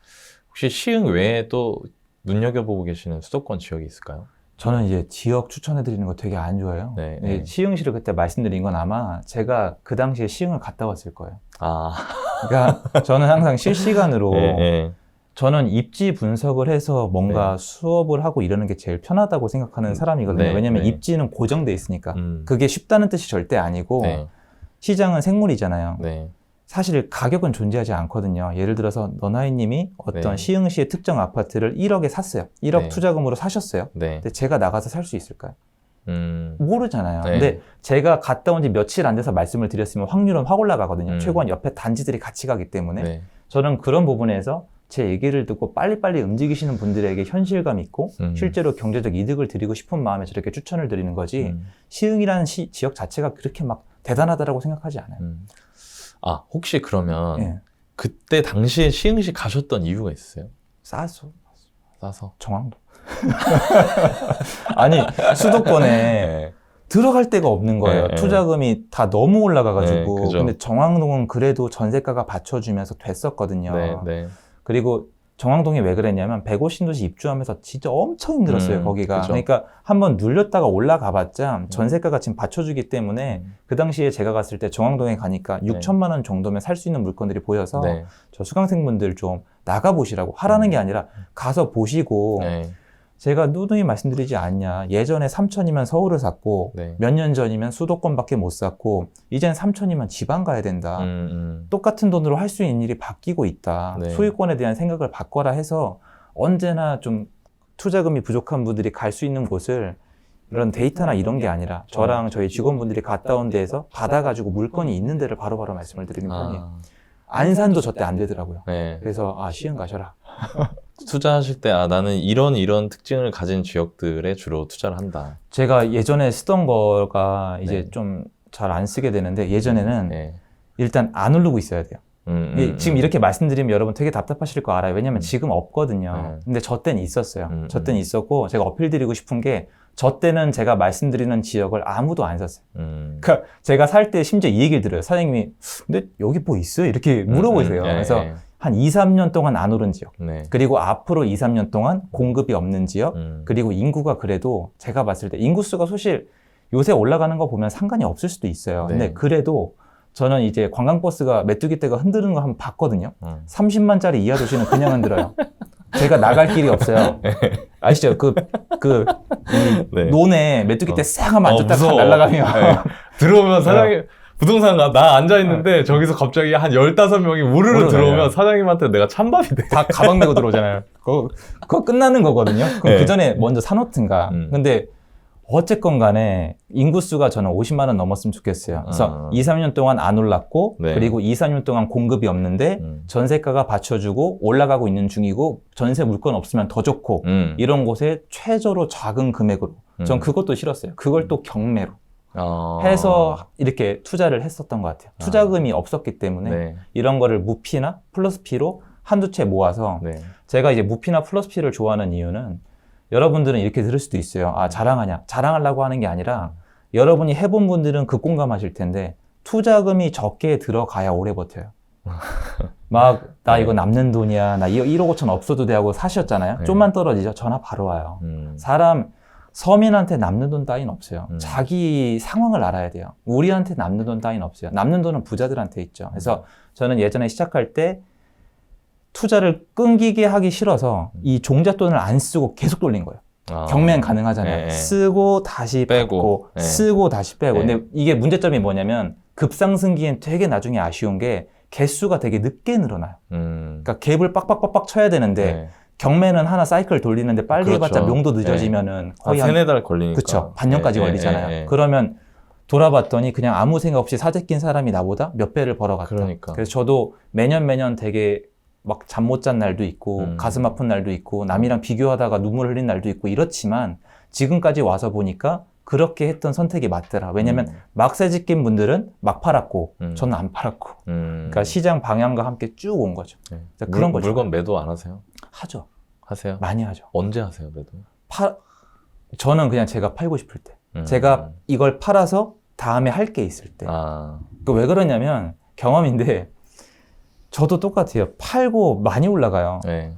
혹시 시흥 외에 또 눈여겨보고 계시는 수도권 지역이 있을까요? 저는 이제 지역 추천해드리는 거 되게 안 좋아해요. 네, 네, 네. 시흥시를 그때 말씀드린 건 아마 제가 그 당시에 시흥을 갔다 왔을 거예요. 아, 그러니까 저는 항상 실시간으로 네, 네. 저는 입지 분석을 해서 뭔가 수업을 하고 이러는 게 제일 편하다고 생각하는 사람이거든요. 네, 왜냐면 네. 입지는 고정돼 있으니까. 음. 그게 쉽다는 뜻이 절대 아니고 네. 시장은 생물이잖아요. 네. 사실 가격은 존재하지 않거든요. 예를 들어서 너나이님이 어떤 네. 시흥시의 특정 아파트를 1억에 샀어요. 1억 네. 투자금으로 사셨어요. 네. 근데 제가 나가서 살 수 있을까요? 모르잖아요. 네. 근데 제가 갔다 온 지 며칠 안 돼서 말씀을 드렸으면 확률은 확 올라가거든요. 최고한 옆에 단지들이 같이 가기 때문에. 네. 저는 그런 부분에서 제 얘기를 듣고 빨리빨리 움직이시는 분들에게 현실감 있고 실제로 경제적 이득을 드리고 싶은 마음에 저렇게 추천을 드리는 거지 시흥이라는 지역 자체가 그렇게 막 대단하다라고 생각하지 않아요. 아, 혹시 그러면 예. 그때 당시에 시흥시 가셨던 이유가 있어요? 싸서 정왕도. 아니 수도권에 네. 들어갈 데가 없는 거예요. 네, 투자금이 다 너무 올라가가지고. 네, 그죠. 근데 정왕동은 그래도 전세가가 받쳐주면서 됐었거든요. 네, 네. 그리고 정왕동이 왜 그랬냐면 150신도시 입주하면서 진짜 엄청 힘들었어요. 거기가. 그죠. 그러니까 한번 눌렸다가 올라가봤자 전세가가 지금 받쳐주기 때문에 그 당시에 제가 갔을 때 정왕동에 가니까 6천만 원 정도면 살 수 있는 물건들이 보여서 네. 저 수강생분들 좀 나가보시라고 하라는 게 아니라 가서 보시고 네. 제가 누누이 말씀드리지 않냐. 예전에 3천이면 서울을 샀고 네. 몇 년 전이면 수도권밖에 못 샀고 이젠 3천이면 지방 가야 된다. 똑같은 돈으로 할 수 있는 일이 바뀌고 있다. 네. 소유권에 대한 생각을 바꿔라 해서 언제나 좀 투자금이 부족한 분들이 갈 수 있는 곳을 이런 데이터나 이런 게 아니라 저랑 저희 직원분들이 갔다 온 데에서 받아가지고 물건이 있는 데를 바로바로 말씀을 드리는 편이에요. 안산도 저 때 안 되더라고요. 네. 그래서 시흥 가셔라. 투자하실 때 나는 이런 특징을 가진 지역들에 주로 투자를 한다. 제가 예전에 쓰던 거가 이제 네. 좀 잘 안 쓰게 되는데 예전에는 네. 일단 안 오르고 있어야 돼요. 지금 이렇게 말씀드리면 여러분 되게 답답하실 거 알아요. 왜냐면 지금 없거든요. 근데 저 때는 있었어요. 저 때는 있었고 제가 어필 드리고 싶은 게 저 때는 제가 말씀드리는 지역을 아무도 안 샀어요. 그러니까 제가 살 때 심지어 이 얘기를 들어요. 사장님이 근데 여기 뭐 있어요? 이렇게 물어보세요. 그래서 한 2, 3년 동안 안 오른 지역, 네. 그리고 앞으로 2, 3년 동안 공급이 없는 지역, 그리고 인구가 그래도 제가 봤을 때 인구수가 사실 요새 올라가는 거 보면 상관이 없을 수도 있어요. 네. 근데 그래도 저는 이제 관광버스가 메뚜기 떼가 흔드는 거 한번 봤거든요. 30만짜리 이하 도시는 그냥 흔들어요. 제가 나갈 길이 없어요. 아시죠? 네. 논에 메뚜기 떼 싹 하면 앉았다가 무서워. 날아가면. 네. 들어오면 사장님, 부동산가 나 앉아있는데 저기서 갑자기 한 15명이 우르르 들어오면 사장님한테 내가 찬밥이 돼. 다 가방 메고 들어오잖아요. 그거 끝나는 거거든요. 그럼 네. 그 전에 먼저 사놓든가. 근데 어쨌건 간에 인구수가 저는 50만 원 넘었으면 좋겠어요. 그래서 2, 3년 동안 안 올랐고 네. 그리고 2, 3년 동안 공급이 없는데 전세가가 받쳐주고 올라가고 있는 중이고 전세 물건 없으면 더 좋고 이런 곳에 최저로 작은 금액으로 전 그것도 싫었어요. 그걸 또 경매로 해서 이렇게 투자를 했었던 것 같아요. 투자금이 없었기 때문에 네. 이런 거를 무피나 플러스 피로 한두 채 모아서 네. 제가 이제 무피나 플러스 피를 좋아하는 이유는 여러분들은 이렇게 들을 수도 있어요. 자랑하냐? 자랑하려고 하는 게 아니라 여러분이 해본 분들은 공감하실 텐데 투자금이 적게 들어가야 오래 버텨요. 막 나 이거 남는 돈이야. 나 1억 5천 없어도 돼 하고 사셨잖아요. 네. 좀만 떨어지죠. 전화 바로 와요. 사람 서민한테 남는 돈 따윈 없어요. 자기 상황을 알아야 돼요. 우리한테 남는 돈 따윈 없어요. 남는 돈은 부자들한테 있죠. 그래서 저는 예전에 시작할 때 투자를 끊기게 하기 싫어서 이 종잣돈을 안 쓰고 계속 돌린 거예요. 경매는 가능하잖아요. 네. 쓰고 다시 빼고. 받고 네. 쓰고 다시 빼고. 네. 근데 이게 문제점이 뭐냐면 급상승기엔 되게 나중에 아쉬운 게 개수가 되게 늦게 늘어나요. 그러니까 갭을 빡빡빡빡 쳐야 되는데 네. 경매는 하나 사이클 돌리는데 빨리 그렇죠. 해봤자 명도 늦어지면은 거의 한 3-4달 걸리니까. 그쵸. 반년까지 네, 걸리잖아요. 네, 네. 그러면 돌아봤더니 그냥 아무 생각 없이 사재 낀 사람이 나보다 몇 배를 벌어갔다. 그러니까. 그래서 저도 매년 되게 막 잠 못 잔 날도 있고 가슴 아픈 날도 있고 남이랑 비교하다가 눈물 흘린 날도 있고 이렇지만 지금까지 와서 보니까 그렇게 했던 선택이 맞더라. 왜냐면 막세 낀 분들은 막 팔았고 저는 안 팔았고 그러니까 시장 방향과 함께 쭉 온 거죠. 네. 그런 거죠. 물건 매도 안 하세요? 하죠. 하세요? 많이 하죠. 언제 하세요, 매도? 저는 그냥 제가 팔고 싶을 때 제가 이걸 팔아서 다음에 할 게 있을 때. 왜 그러냐면 경험인데 저도 똑같아요. 팔고 많이 올라가요. 네.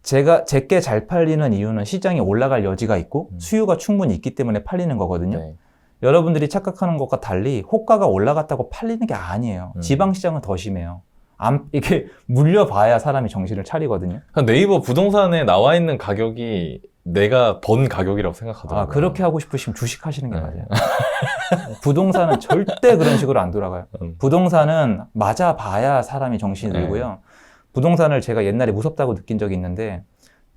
제게 잘 팔리는 이유는 시장이 올라갈 여지가 있고 수요가 충분히 있기 때문에 팔리는 거거든요. 네. 여러분들이 착각하는 것과 달리 호가가 올라갔다고 팔리는 게 아니에요. 지방시장은 더 심해요. 이게 물려봐야 사람이 정신을 차리거든요. 네이버 부동산에 나와 있는 가격이 내가 번 가격이라고 생각하더라고요. 아, 그렇게 하고 싶으시면 주식 하시는 게 맞아요. 부동산은 절대 그런 식으로 안 돌아가요. 부동산은 맞아봐야 사람이 정신이 들고요. 부동산을 제가 옛날에 무섭다고 느낀 적이 있는데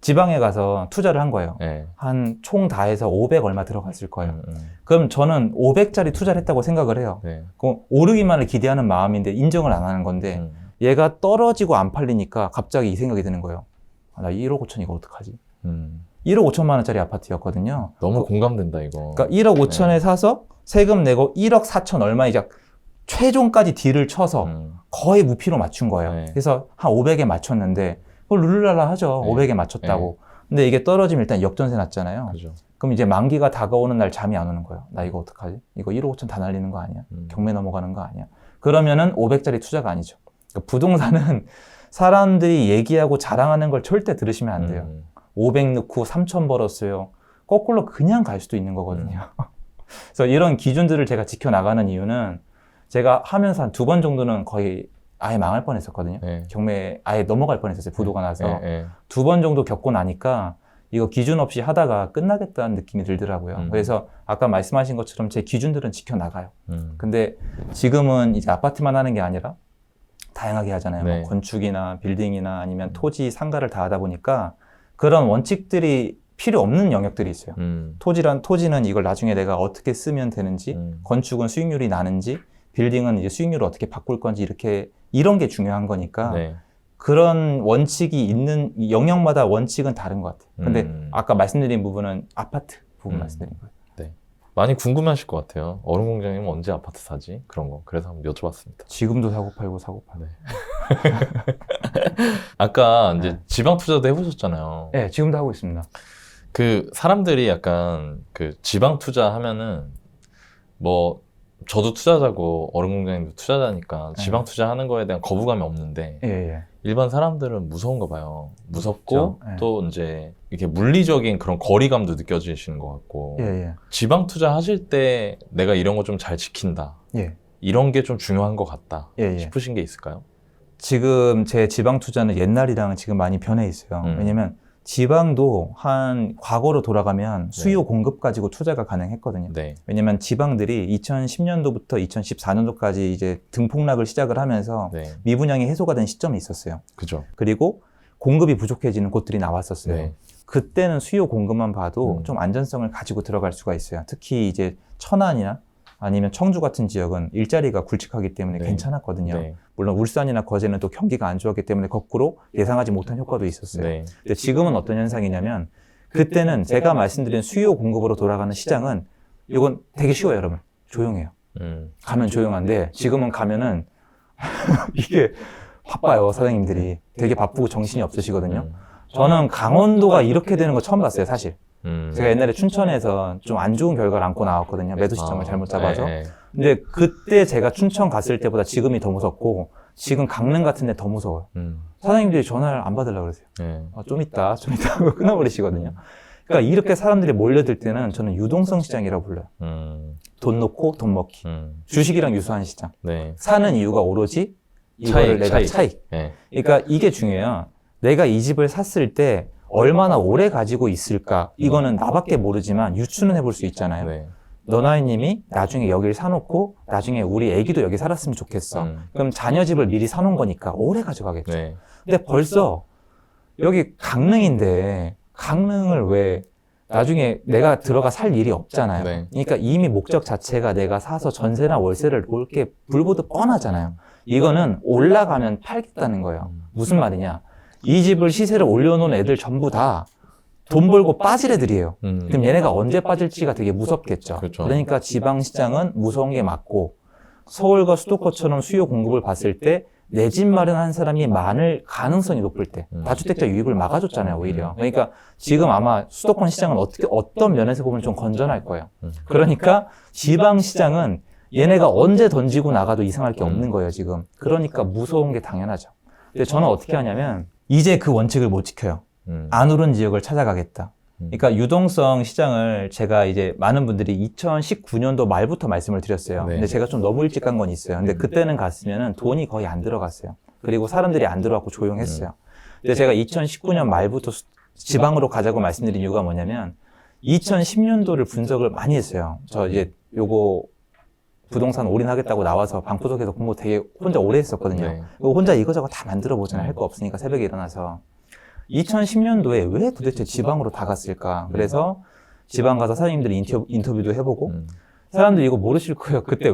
지방에 가서 투자를 한 거예요. 한 총 다 해서 500 얼마 들어갔을 거예요. 그럼 저는 500짜리 투자를 했다고 생각을 해요. 그럼 오르기만을 기대하는 마음인데 인정을 안 하는 건데 얘가 떨어지고 안 팔리니까 갑자기 이 생각이 드는 거예요. 아, 나 1억 5천 이거 어떡하지? 1억 5천만 원짜리 아파트였거든요. 너무 공감된다 이거. 그러니까 1억 5천에 사서 세금 내고 1억 4천 얼마 이제 최종까지 딜을 쳐서 거의 무피로 맞춘 거예요. 그래서 한 500에 맞췄는데 그걸 룰루랄라 하죠. 500에 맞췄다고. 근데 이게 떨어지면 일단 역전세 났잖아요. 그죠. 그럼 이제 만기가 다가오는 날 잠이 안 오는 거예요. 나 이거 어떡하지? 이거 1억 5천 다 날리는 거 아니야? 경매 넘어가는 거 아니야? 그러면은 500짜리 투자가 아니죠. 그러니까 부동산은 사람들이 얘기하고 자랑하는 걸 절대 들으시면 안 돼요. 500 넣고 3천 벌었어요. 거꾸로 그냥 갈 수도 있는 거거든요. 그래서 이런 기준들을 제가 지켜나가는 이유는 제가 하면서 한 2번 정도는 거의 아예 망할 뻔했었거든요. 경매 아예 넘어갈 뻔했었어요. 부도가 나서. 2번 정도 겪고 나니까 이거 기준 없이 하다가 끝나겠다는 느낌이 들더라고요. 그래서 아까 말씀하신 것처럼 제 기준들은 지켜나가요. 근데 지금은 이제 아파트만 하는 게 아니라 다양하게 하잖아요. 뭐 건축이나 빌딩이나 아니면 토지, 상가를 다 하다 보니까 그런 원칙들이 필요 없는 영역들이 있어요. 토지는 이걸 나중에 내가 어떻게 쓰면 되는지, 건축은 수익률이 나는지, 빌딩은 이제 수익률을 어떻게 바꿀 건지 이런 게 중요한 거니까 그런 원칙이 있는 영역마다 원칙은 다른 것 같아요. 근데 아까 말씀드린 부분은 아파트 부분 말씀드린 거예요. 네. 많이 궁금하실 것 같아요. 얼음공장님은 언제 아파트 사지? 그런 거. 그래서 한번 여쭤봤습니다. 지금도 사고 팔고 사고 팔고. 아까 이제 지방 투자도 해보셨잖아요. 네, 지금도 하고 있습니다. 그 사람들이 약간 그 지방 투자하면은 뭐 저도 투자자고 얼음공장님도 투자자니까 지방 투자하는 거에 대한 거부감이 없는데 일반 사람들은 무서운가 봐요. 무섭고 또 이제 이렇게 물리적인 그런 거리감도 느껴지시는 것 같고 지방 투자하실 때 내가 이런 거 좀 잘 지킨다. 이런 게 좀 중요한 것 같다 싶으신 게 있을까요? 지금 제 지방 투자는 옛날이랑 지금 많이 변해 있어요. 왜냐면 지방도 한 과거로 돌아가면 수요 공급 가지고 투자가 가능했거든요. 왜냐면 지방들이 2010년도부터 2014년도까지 이제 등폭락을 시작을 하면서 미분양이 해소가 된 시점이 있었어요. 그죠. 그리고 공급이 부족해지는 곳들이 나왔었어요. 그때는 수요 공급만 봐도 좀 안전성을 가지고 들어갈 수가 있어요. 특히 이제 천안이나 아니면 청주 같은 지역은 일자리가 굵직하기 때문에 괜찮았거든요. 물론 울산이나 거제는 또 경기가 안 좋았기 때문에 거꾸로 예상하지 못한 효과도 있었어요. 근데 지금은 어떤 현상이냐면 그때는 제가 말씀드린 수요 공급으로 돌아가는 시장은 이건 되게 쉬워요, 여러분. 조용해요. 가면 조용한데 지금은 가면은 이게 바빠요, 사장님들이. 되게 바쁘고 정신이 없으시거든요. 저는 강원도가 이렇게 되는 거 처음 봤어요, 사실. 제가 옛날에 춘천에서 좀 안 좋은 결과를 안고 나왔거든요. 매도 시점을 잘못 잡아서. 근데 그때 제가 춘천 갔을 때보다 지금이 더 무섭고 지금 강릉 같은 데 더 무서워요. 사장님들이 전화를 안 받으려고 그러세요. 좀 있다 하고 끊어버리시거든요. 그러니까 이렇게 사람들이 몰려들 때는 저는 유동성 시장이라고 불러요. 돈 놓고 돈 먹기. 주식이랑 유사한 시장. 사는 이유가 오로지 이거를 내가 차익. 그러니까 이게 중요해요. 내가 이 집을 샀을 때 얼마나 오래 가지고 있을까? 이거는 나밖에 모르지만 유추는 해볼 수 있잖아요. 너나이님이 나중에 여기를 사놓고 나중에 우리 애기도 여기 살았으면 좋겠어. 그럼 자녀 집을 미리 사놓은 거니까 오래 가져가겠죠. 근데 벌써 여기 강릉인데 강릉을 왜 나중에 내가 들어가 살 일이 없잖아요. 그러니까 이미 목적 자체가 내가 사서 전세나 월세를 볼 게 불보듯 뻔하잖아요. 이거는 올라가면 팔겠다는 거예요. 무슨 말이냐? 이 집을 시세를 올려놓은 애들 전부 다 돈 벌고 빠질 애들이에요. 그럼 얘네가 언제 빠질지가 되게 무섭겠죠. 그러니까 지방시장은 무서운 게 맞고 서울과 수도권처럼 수요 공급을 봤을 때 내 집 마련한 사람이 많을 가능성이 높을 때 다주택자 유입을 막아줬잖아요, 오히려. 그러니까 지금 아마 수도권 시장은 어떤 면에서 보면 좀 건전할 거예요. 그러니까 지방시장은 얘네가 언제 던지고 나가도 이상할 게 없는 거예요, 지금. 그러니까 무서운 게 당연하죠. 근데 저는 어떻게 하냐면 이제 그 원칙을 못 지켜요. 안 오른 지역을 찾아가겠다. 그러니까 유동성 시장을 제가 이제 많은 분들이 2019년도 말부터 말씀을 드렸어요. 근데 제가 좀 너무 일찍 간 건 있어요. 근데 그때는 갔으면은 돈이 거의 안 들어갔어요. 그리고 사람들이 안 들어왔고 조용했어요. 근데 제가 2019년 말부터 지방으로 가자고 말씀드린 이유가 뭐냐면 2010년도를 분석을 많이 했어요. 저 이제 요거 부동산 올인하겠다고 나와서 방구석에서 공부 되게 혼자 오래 했었거든요. 네. 혼자 이거저거 다 만들어 보잖아요. 할 거 없으니까 새벽에 일어나서. 2010년도에 왜 도대체 지방으로 다 갔을까? 그래서 지방 가서 사장님들이 인터뷰도 해보고 사람들이 이거 모르실 거예요. 그때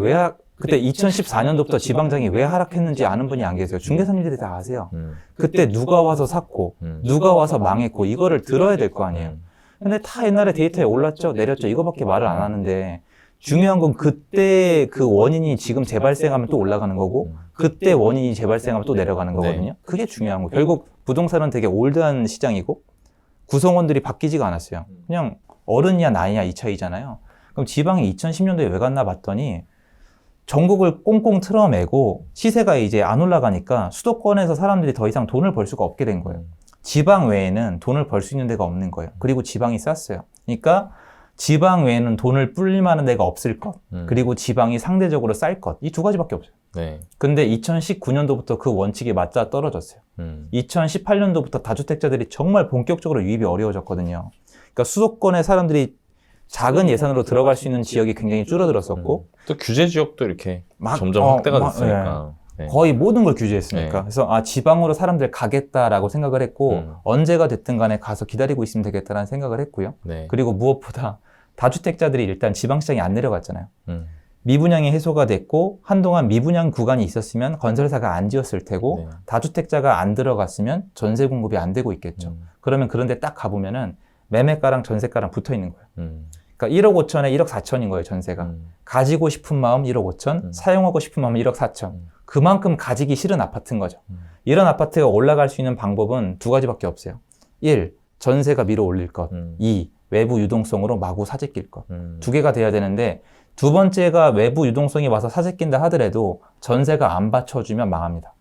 2014년도부터 지방장이 왜 하락했는지 아는 분이 안 계세요. 중개사님들이 다 아세요. 그때 누가 와서 샀고 누가 와서 망했고 이거를 들어야 될 거 아니에요. 근데 다 옛날에 데이터에 올랐죠, 내렸죠, 이거밖에 말을 안 하는데 중요한 건 그때 그 원인이 지금 재발생하면 또 올라가는 거고 그때 원인이 재발생하면 또 내려가는 거거든요. 그게 중요한 거. 결국 부동산은 되게 올드한 시장이고 구성원들이 바뀌지가 않았어요. 그냥 어른이야 나이야 이 차이잖아요. 그럼 지방이 2010년도에 왜 갔나 봤더니 전국을 꽁꽁 틀어매고 시세가 이제 안 올라가니까 수도권에서 사람들이 더 이상 돈을 벌 수가 없게 된 거예요. 지방 외에는 돈을 벌 수 있는 데가 없는 거예요. 그리고 지방이 쌌어요. 그러니까 지방 외에는 돈을 불릴 만한 데가 없을 것, 그리고 지방이 상대적으로 쌀 것, 이 두 가지밖에 없어요. 네. 근데 2019년도부터 그 원칙이 맞자 떨어졌어요. 2018년도부터 다주택자들이 정말 본격적으로 유입이 어려워졌거든요. 그러니까 수도권에 사람들이 작은 예산으로 들어갈 수 있는 지역이 굉장히 줄어들었었고 또 규제 지역도 이렇게 막, 점점 확대가 됐으니까 네. 거의 모든 걸 규제했으니까. 네. 그래서 지방으로 사람들 가겠다라고 생각을 했고 언제가 됐든 간에 가서 기다리고 있으면 되겠다라는 생각을 했고요. 네. 그리고 무엇보다 다주택자들이 일단 지방시장이 안 내려갔잖아요. 미분양이 해소가 됐고 한동안 미분양 구간이 있었으면 건설사가 안 지었을 테고 네. 다주택자가 안 들어갔으면 전세 공급이 안 되고 있겠죠. 그러면 그런데 딱 가보면은 매매가랑 전세가랑 붙어 있는 거예요. 그러니까 1억 5천에 1억 4천인 거예요, 전세가. 가지고 싶은 마음 1억 5천, 사용하고 싶은 마음 1억 4천. 그만큼 가지기 싫은 아파트인 거죠. 이런 아파트가 올라갈 수 있는 방법은 두 가지밖에 없어요. 1. 전세가 밀어 올릴 것. 2. 외부 유동성으로 마구 사재 낄 것. 두 개가 돼야 되는데 두 번째가 외부 유동성이 와서 사재 낀다 하더라도 전세가 안 받쳐주면 망합니다.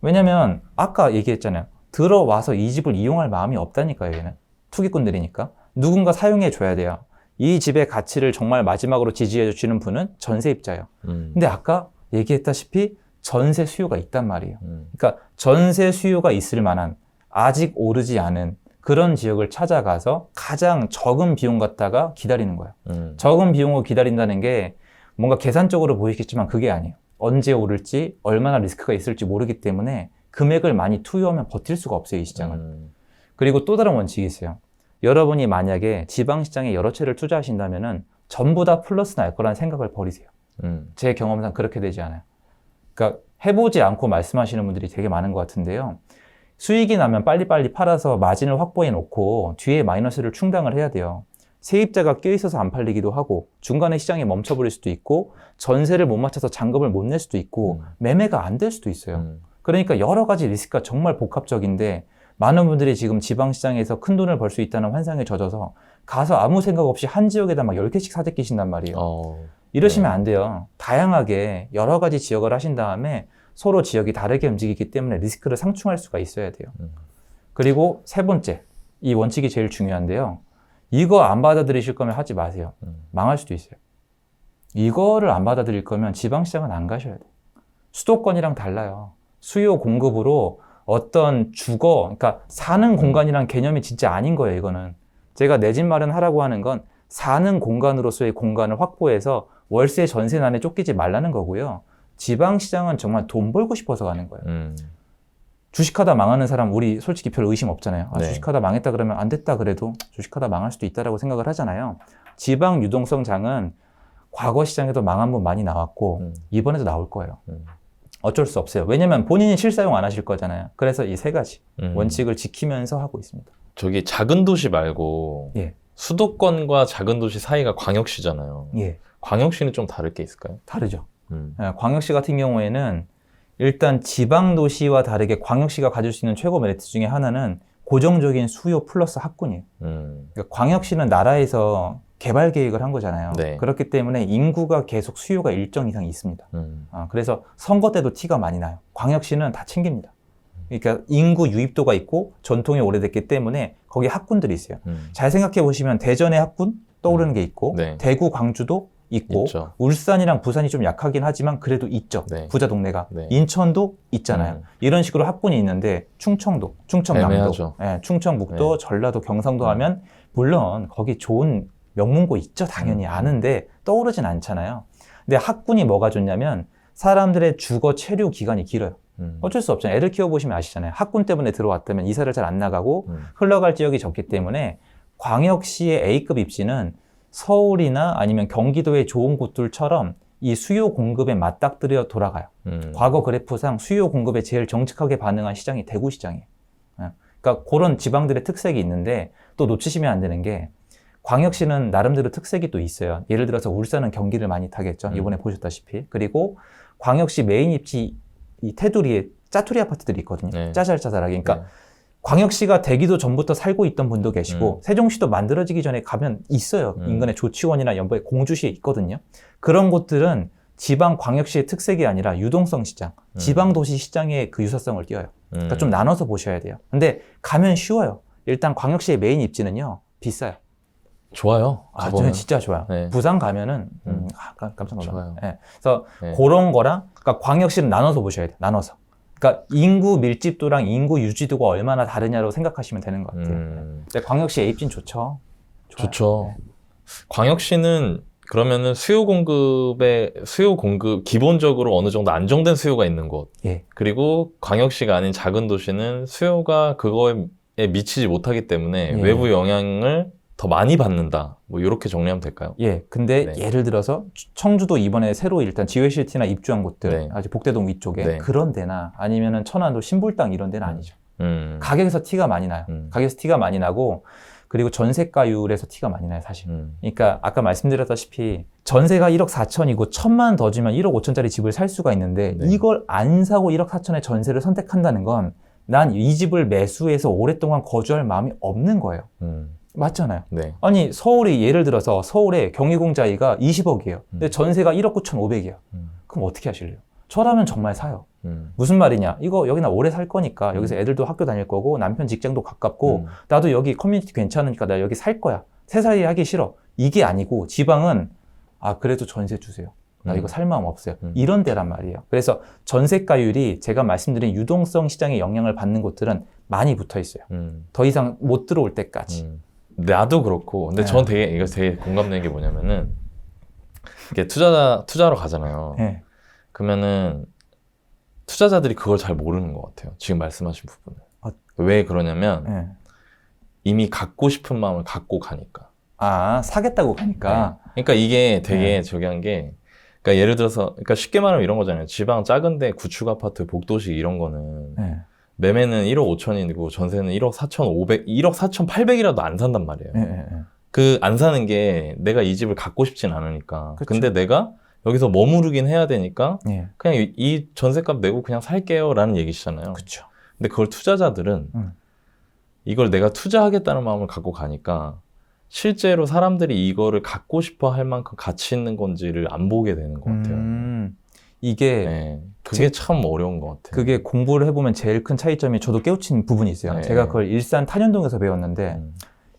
왜냐면 아까 얘기했잖아요. 들어와서 이 집을 이용할 마음이 없다니까요, 얘는. 투기꾼들이니까. 누군가 사용해 줘야 돼요. 이 집의 가치를 정말 마지막으로 지지해 주시는 분은 전세입자예요. 근데 아까 얘기했다시피 전세 수요가 있단 말이에요. 그러니까 전세 수요가 있을 만한 아직 오르지 않은 그런 지역을 찾아가서 가장 적은 비용 갖다가 기다리는 거예요. 적은 비용을 기다린다는 게 뭔가 계산적으로 보이겠지만 그게 아니에요. 언제 오를지 얼마나 리스크가 있을지 모르기 때문에 금액을 많이 투여하면 버틸 수가 없어요, 이 시장은. 그리고 또 다른 원칙이 있어요. 여러분이 만약에 지방시장에 여러 채를 투자하신다면은 전부 다 플러스 날 거라는 생각을 버리세요. 제 경험상 그렇게 되지 않아요. 그러니까 해보지 않고 말씀하시는 분들이 되게 많은 것 같은데요. 수익이 나면 빨리빨리 팔아서 마진을 확보해 놓고 뒤에 마이너스를 충당을 해야 돼요. 세입자가 껴있어서 안 팔리기도 하고 중간에 시장이 멈춰버릴 수도 있고 전세를 못 맞춰서 잔금을 못 낼 수도 있고 매매가 안 될 수도 있어요. 그러니까 여러 가지 리스크가 정말 복합적인데 많은 분들이 지금 지방시장에서 큰 돈을 벌 수 있다는 환상에 젖어서 가서 아무 생각 없이 한 지역에다 막 10개씩 사재 끼신단 말이에요. 이러시면 안 돼요. 다양하게 여러 가지 지역을 하신 다음에 서로 지역이 다르게 움직이기 때문에 리스크를 상충할 수가 있어야 돼요. 그리고 세 번째, 이 원칙이 제일 중요한데요. 이거 안 받아들이실 거면 하지 마세요. 망할 수도 있어요. 이거를 안 받아들일 거면 지방시장은 안 가셔야 돼요. 수도권이랑 달라요. 수요 공급으로 어떤 주거, 그러니까 사는 공간이란 개념이 진짜 아닌 거예요, 이거는. 제가 내 집 마련하라고 하는 건 사는 공간으로서의 공간을 확보해서 월세 전세 난에 쫓기지 말라는 거고요. 지방시장은 정말 돈 벌고 싶어서 가는 거예요. 주식하다 망하는 사람 우리 솔직히 별 의심 없잖아요. 네. 주식하다 망했다 그러면 안 됐다 그래도 주식하다 망할 수도 있다라고 생각을 하잖아요. 지방 유동성 장은 과거 시장에도 망한 분 많이 나왔고 이번에도 나올 거예요. 어쩔 수 없어요. 왜냐면 본인이 실사용 안 하실 거잖아요. 그래서 이 세 가지 원칙을 지키면서 하고 있습니다. 저기 작은 도시 말고 예. 수도권과 작은 도시 사이가 광역시잖아요. 예. 광역시는 좀 다를 게 있을까요? 다르죠. 광역시 같은 경우에는 일단 지방 도시와 다르게 광역시가 가질 수 있는 최고 메리트 중에 하나는 고정적인 수요 플러스 학군이에요. 그러니까 광역시는 나라에서 개발 계획을 한 거잖아요. 네. 그렇기 때문에 인구가 계속 수요가 일정 이상 있습니다. 그래서 선거 때도 티가 많이 나요. 광역시는 다 챙깁니다. 그러니까 인구 유입도가 있고 전통이 오래됐기 때문에 거기 학군들이 있어요. 잘 생각해 보시면 대전의 학군 떠오르는 게 있고 네. 대구, 광주도 있고 있죠. 울산이랑 부산이 좀 약하긴 하지만 그래도 있죠. 네. 부자 동네가. 네. 인천도 있잖아요. 이런 식으로 학군이 있는데 충청도, 충청남도, 애매하죠. 예, 충청북도, 네. 전라도, 경상도 하면 물론 거기 좋은 명문고 있죠. 당연히 아는데 떠오르진 않잖아요. 근데 학군이 뭐가 좋냐면 사람들의 주거 체류 기간이 길어요. 어쩔 수 없잖아요. 애를 키워보시면 아시잖아요. 학군 때문에 들어왔다면 이사를 잘 안 나가고 흘러갈 지역이 적기 때문에 광역시의 A급 입시는 서울이나 아니면 경기도의 좋은 곳들처럼 이 수요 공급에 맞닥뜨려 돌아가요. 과거 그래프상 수요 공급에 제일 정직하게 반응한 시장이 대구 시장이에요. 그러니까 그런 지방들의 특색이 있는데 또 놓치시면 안 되는 게 광역시는 나름대로 특색이 또 있어요. 예를 들어서 울산은 경기를 많이 타겠죠. 이번에 보셨다시피. 그리고 광역시 메인 입지 이 테두리에 짜투리 아파트들이 있거든요. 네. 짜잘짜잘하게. 그러니까 네. 광역시가 대기도 전부터 살고 있던 분도 계시고 세종시도 만들어지기 전에 가면 있어요. 인근에 조치원이나 연보에 공주시에 있거든요. 그런 곳들은 지방 광역시의 특색이 아니라 유동성 시장, 지방 도시 시장의 그 유사성을 띄어요. 그러니까 좀 나눠서 보셔야 돼요. 근데 가면 쉬워요. 일단 광역시의 메인 입지는요. 비싸요. 좋아요. 저는 진짜 좋아요. 네. 부산 가면은 깜짝 놀라요. 좋아요. 네. 그래서 네. 그런 거랑 그러니까 광역시는 나눠서 보셔야 돼요. 나눠서. 그러니까 인구 밀집도랑 인구 유지도가 얼마나 다르냐로 생각하시면 되는 것 같아요. 근데 광역시 A입진 좋죠. 좋아요. 좋죠. 네. 광역시는 그러면은 수요 공급 기본적으로 어느 정도 안정된 수요가 있는 곳. 예. 그리고 광역시가 아닌 작은 도시는 수요가 그거에 미치지 못하기 때문에 예. 외부 영향을 더 많이 받는다. 뭐 이렇게 정리하면 될까요? 예. 근데 네. 예를 들어서 청주도 이번에 새로 일단 지회시티나 입주한 곳들, 네. 아직 복대동 위쪽에 네. 그런 데나 아니면은 천안도 신불당 이런 데는 아니죠. 음. 가격에서 티가 많이 나요. 가격에서 티가 많이 나고 그리고 전세가율에서 티가 많이 나요, 사실. 그러니까 아까 말씀드렸다시피 전세가 1억 4천이고 1,000만 원 더 주면 1억 5천짜리 집을 살 수가 있는데 네. 이걸 안 사고 1억 4천의 전세를 선택한다는 건 난 이 집을 매수해서 오랫동안 거주할 마음이 없는 거예요. 맞잖아요. 네. 아니 서울이 예를 들어서 서울에 경희공자이가 20억이에요. 근데 전세가 1억 9,500이에요. 그럼 어떻게 하실래요? 저라면 정말 사요. 무슨 말이냐? 이거 여기 나 오래 살 거니까 여기서 애들도 학교 다닐 거고 남편 직장도 가깝고 나도 여기 커뮤니티 괜찮으니까 나 여기 살 거야. 새살이 하기 싫어. 이게 아니고 지방은 그래도 전세 주세요. 나 이거 살 마음 없어요. 이런 데란 말이에요. 그래서 전세가율이 제가 말씀드린 유동성 시장의 영향을 받는 곳들은 많이 붙어 있어요. 더 이상 못 들어올 때까지. 나도 그렇고, 근데 네. 전 이거 되게 공감되는 게 뭐냐면은, 이게 투자로 가잖아요. 네. 그러면은, 투자자들이 그걸 잘 모르는 것 같아요. 지금 말씀하신 부분을. 왜 그러냐면, 네. 이미 갖고 싶은 마음을 갖고 가니까. 사겠다고 가니까. 네. 그러니까 이게 되게 네. 저기 한 게, 그러니까 예를 들어서, 그러니까 쉽게 말하면 이런 거잖아요. 지방 작은데 구축 아파트, 복도식 이런 거는, 네. 매매는 1억 5천이고 전세는 1억 4,500, 1억 4,800이라도 안 산단 말이에요. 네. 안 사는 게 내가 이 집을 갖고 싶진 않으니까. 그쵸. 근데 내가 여기서 머무르긴 해야 되니까 네. 그냥 이 전세값 내고 그냥 살게요 라는 얘기시잖아요. 그렇죠. 근데 그걸 투자자들은 이걸 내가 투자하겠다는 마음을 갖고 가니까 실제로 사람들이 이거를 갖고 싶어 할 만큼 가치 있는 건지를 안 보게 되는 것 같아요. 이게 네. 그게 참 어려운 것 같아요. 그게 공부를 해보면 제일 큰 차이점이 저도 깨우친 부분이 있어요. 네. 제가 그걸 일산 탄현동에서 배웠는데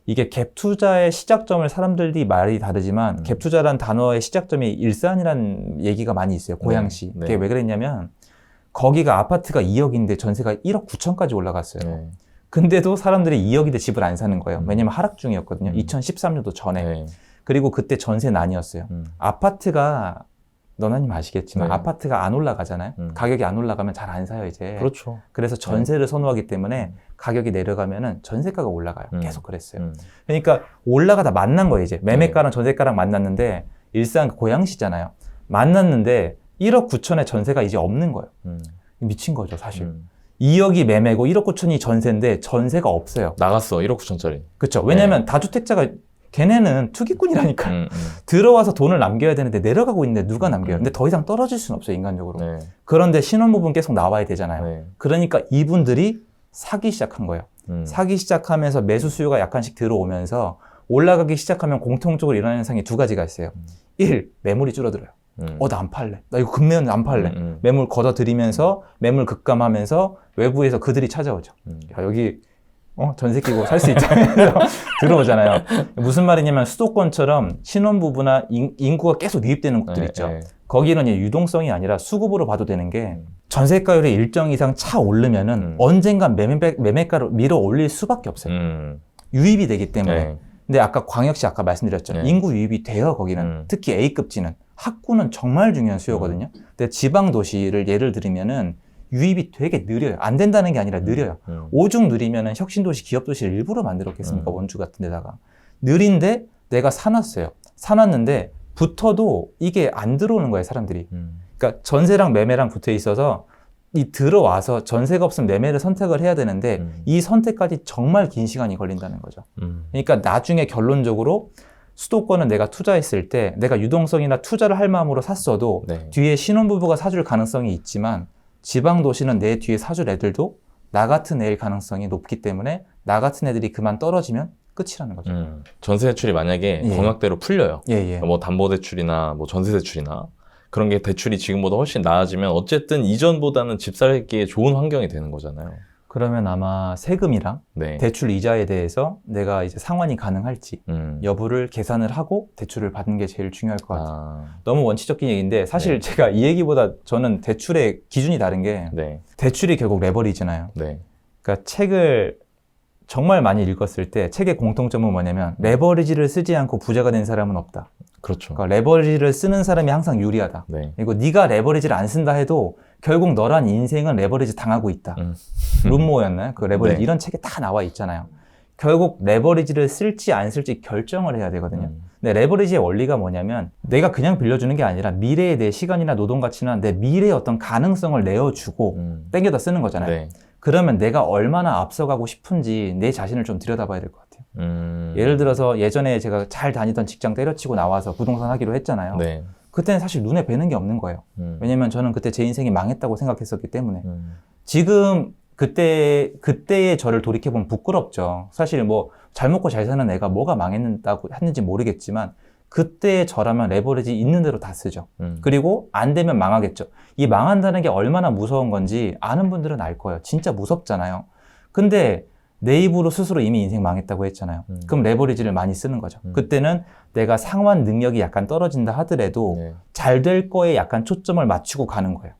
이게 갭 투자의 시작점을 사람들이 말이 다르지만 갭 투자란 단어의 시작점이 일산이라는 얘기가 많이 있어요. 고양시. 네. 그게 왜 그랬냐면 거기가 아파트가 2억인데 전세가 1억 9천까지 올라갔어요. 네. 근데도 사람들이 2억인데 집을 안 사는 거예요. 왜냐면 하락 중이었거든요. 2013년도 전에. 네. 그리고 그때 전세는 아니었어요. 아파트가 너나님 아시겠지만 네. 아파트가 안 올라가잖아요. 가격이 안 올라가면 잘 안 사요 이제. 그렇죠. 그래서 전세를 선호하기 때문에 가격이 내려가면은 전세가가 올라가요. 계속 그랬어요. 그러니까 올라가다 만난 거예요 이제. 매매가랑 전세가랑 만났는데 일산 고양시잖아요. 만났는데 1억 9천에 전세가 이제 없는 거예요. 미친 거죠 사실. 2억이 매매고 1억 9천이 전세인데 전세가 없어요. 나갔어. 1억 9천짜리. 그렇죠. 왜냐면 다주택자가 걔네는 투기꾼이라니까. 들어와서 돈을 남겨야 되는데 내려가고 있는데 누가 남겨요? 근데 더 이상 떨어질 수는 없어요, 인간적으로. 네. 그런데 신혼부부는 계속 나와야 되잖아요. 네. 그러니까 이분들이 사기 시작한 거예요. 사기 시작하면서 매수 수요가 약간씩 들어오면서 올라가기 시작하면 공통적으로 일어나는 현상이 두 가지가 있어요. 1. 매물이 줄어들어요. 나 안 팔래. 나 이거 금매는 안 팔래. 매물 걷어들이면서 매물 급감하면서 외부에서 그들이 찾아오죠. 야, 여기 전세 끼고 살 수 있다면서 들어오잖아요. 무슨 말이냐면 수도권처럼 신혼부부나 인구가 계속 유입되는 곳들 있죠. 거기는 유동성이 아니라 수급으로 봐도 되는 게 전세가율이 일정 이상 차 오르면은 언젠간 매매가로 밀어 올릴 수밖에 없어요. 유입이 되기 때문에. 근데 아까 광역시 아까 말씀드렸죠. 인구 유입이 돼요, 거기는. 특히 A급지는. 학구는 정말 중요한 수요거든요. 근데 지방 도시를 예를 들면은 유입이 되게 느려요. 안 된다는 게 아니라 느려요. 오죽 느리면은 혁신도시, 기업도시를 일부러 만들었겠습니까? 원주 같은 데다가. 느린데 내가 사놨어요. 사놨는데 붙어도 이게 안 들어오는 거예요, 사람들이. 그러니까 전세랑 매매랑 붙어 있어서 이 들어와서 전세가 없으면 매매를 선택을 해야 되는데 이 선택까지 정말 긴 시간이 걸린다는 거죠. 그러니까 나중에 결론적으로 수도권은 내가 투자했을 때 내가 유동성이나 투자를 할 마음으로 샀어도 뒤에 신혼부부가 사줄 가능성이 있지만 지방 도시는 내 뒤에 사줄 애들도 나 같은 애일 가능성이 높기 때문에 나 같은 애들이 그만 떨어지면 끝이라는 거죠. 전세 대출이 만약에 공약대로 풀려요. 뭐 담보대출이나 뭐 전세대출이나 그런 게 대출이 지금보다 훨씬 나아지면 어쨌든 이전보다는 집 살기에 좋은 환경이 되는 거잖아요. 그러면 아마 세금이랑 대출 이자에 대해서 내가 이제 상환이 가능할지 여부를 계산을 하고 대출을 받는 게 제일 중요할 것 같아요. 너무 원칙적인 얘기인데 사실 제가 이 얘기보다 저는 대출의 기준이 다른 게 대출이 결국 레버리지잖아요. 그러니까 책을 정말 많이 읽었을 때 책의 공통점은 뭐냐면 레버리지를 쓰지 않고 부자가 된 사람은 없다. 그렇죠. 그러니까 레버리지를 쓰는 사람이 항상 유리하다. 그리고 네가 레버리지를 안 쓴다 해도 결국 너란 인생은 레버리지 당하고 있다. 룸모였나요? 그 레버리지 이런 책에 다 나와 있잖아요. 결국 레버리지를 쓸지 안 쓸지 결정을 해야 되거든요. 근데 레버리지의 원리가 뭐냐면 내가 그냥 빌려주는 게 아니라 미래의 내 시간이나 노동 가치나 내 미래의 어떤 가능성을 내어주고 땡겨다 쓰는 거잖아요. 그러면 내가 얼마나 앞서가고 싶은지 내 자신을 좀 들여다봐야 될 것 같아요. 예를 들어서 예전에 제가 잘 다니던 직장 때려치고 나와서 부동산 하기로 했잖아요. 그때는 사실 눈에 뵈는 게 없는 거예요. 왜냐면 저는 그때 제 인생이 망했다고 생각했었기 때문에. 지금 그때의 저를 돌이켜보면 부끄럽죠. 사실 뭐 잘 먹고 잘 사는 애가 뭐가 망했다고 했는지 모르겠지만 그때의 저라면 레버리지 있는 대로 다 쓰죠. 그리고 안 되면 망하겠죠. 이 망한다는 게 얼마나 무서운 건지 아는 분들은 알 거예요. 진짜 무섭잖아요. 근데 내 입으로 스스로 이미 인생 망했다고 했잖아요. 그럼 레버리지를 많이 쓰는 거죠. 그때는 내가 상환 능력이 약간 떨어진다 하더라도 잘 될 거에 약간 초점을 맞추고 가는 거예요.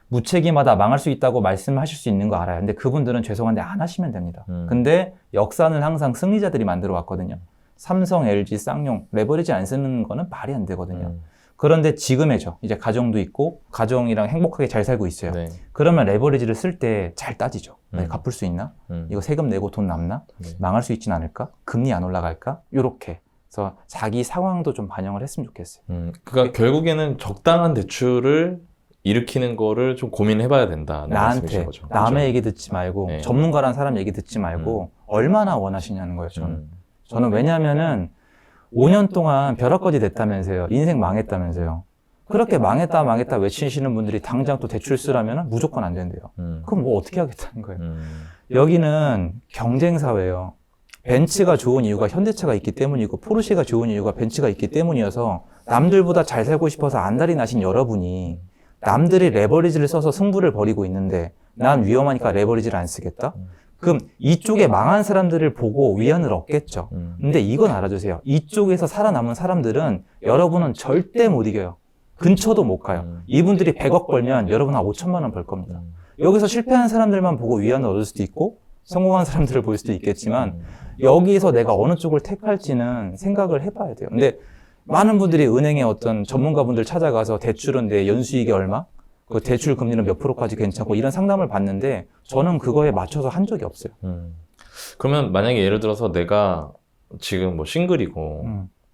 무책임하다, 망할 수 있다고 말씀하실 수 있는 거 알아요. 근데 그분들은 죄송한데 안 하시면 됩니다. 근데 역사는 항상 승리자들이 만들어 왔거든요. 삼성, LG, 쌍용, 레버리지 안 쓰는 거는 말이 안 되거든요. 그런데 지금의죠. 이제 가정도 있고 가정이랑 행복하게 잘 살고 있어요. 그러면 레버리지를 쓸 때 잘 따지죠. 내가 갚을 수 있나? 이거 세금 내고 돈 남나? 망할 수 있진 않을까? 금리 안 올라갈까? 요렇게. 그래서 자기 상황도 좀 반영을 했으면 좋겠어요. 그러니까 결국에는 적당한 대출을 일으키는 거를 좀 고민해봐야 된다. 나한테 거죠. 남의 그렇죠? 얘기 듣지 말고 전문가란 사람 얘기 듣지 말고 얼마나 원하시냐는 거예요. 저는 왜냐하면은 5년 동안 벼락거지 됐다면서요. 인생 망했다면서요. 그렇게 망했다 외치시는 분들이 당장 또 대출 쓰라면 무조건 안 된대요. 그럼 뭐 어떻게 하겠다는 거예요. 여기는 경쟁사회예요. 벤츠가 좋은 이유가 현대차가 있기 때문이고 포르쉐가 좋은 이유가 벤츠가 있기 때문이어서 남들보다 잘 살고 싶어서 안달이 나신 여러분이 남들이 레버리지를 써서 승부를 벌이고 있는데 난 위험하니까 레버리지를 안 쓰겠다? 그럼 이쪽에 망한 사람들을 보고 위안을 얻겠죠. 근데 이건 알아주세요. 이쪽에서 살아남은 사람들은 여러분은 절대 못 이겨요. 근처도 못 가요. 이분들이 100억 벌면 여러분 한 5천만 원 벌 겁니다. 여기서 실패한 사람들만 보고 위안을 얻을 수도 있고 성공한 사람들을 볼 수도 있겠지만 여기에서 내가 어느 쪽을 택할지는 생각을 해봐야 돼요. 근데 많은 분들이 은행의 어떤 전문가분들 찾아가서 대출은 내 연수익이 얼마? 그 대출 금리는 몇 프로까지 괜찮고 이런 상담을 받는데 저는 그거에 맞춰서 한 적이 없어요. 그러면 만약에 예를 들어서 내가 지금 뭐 싱글이고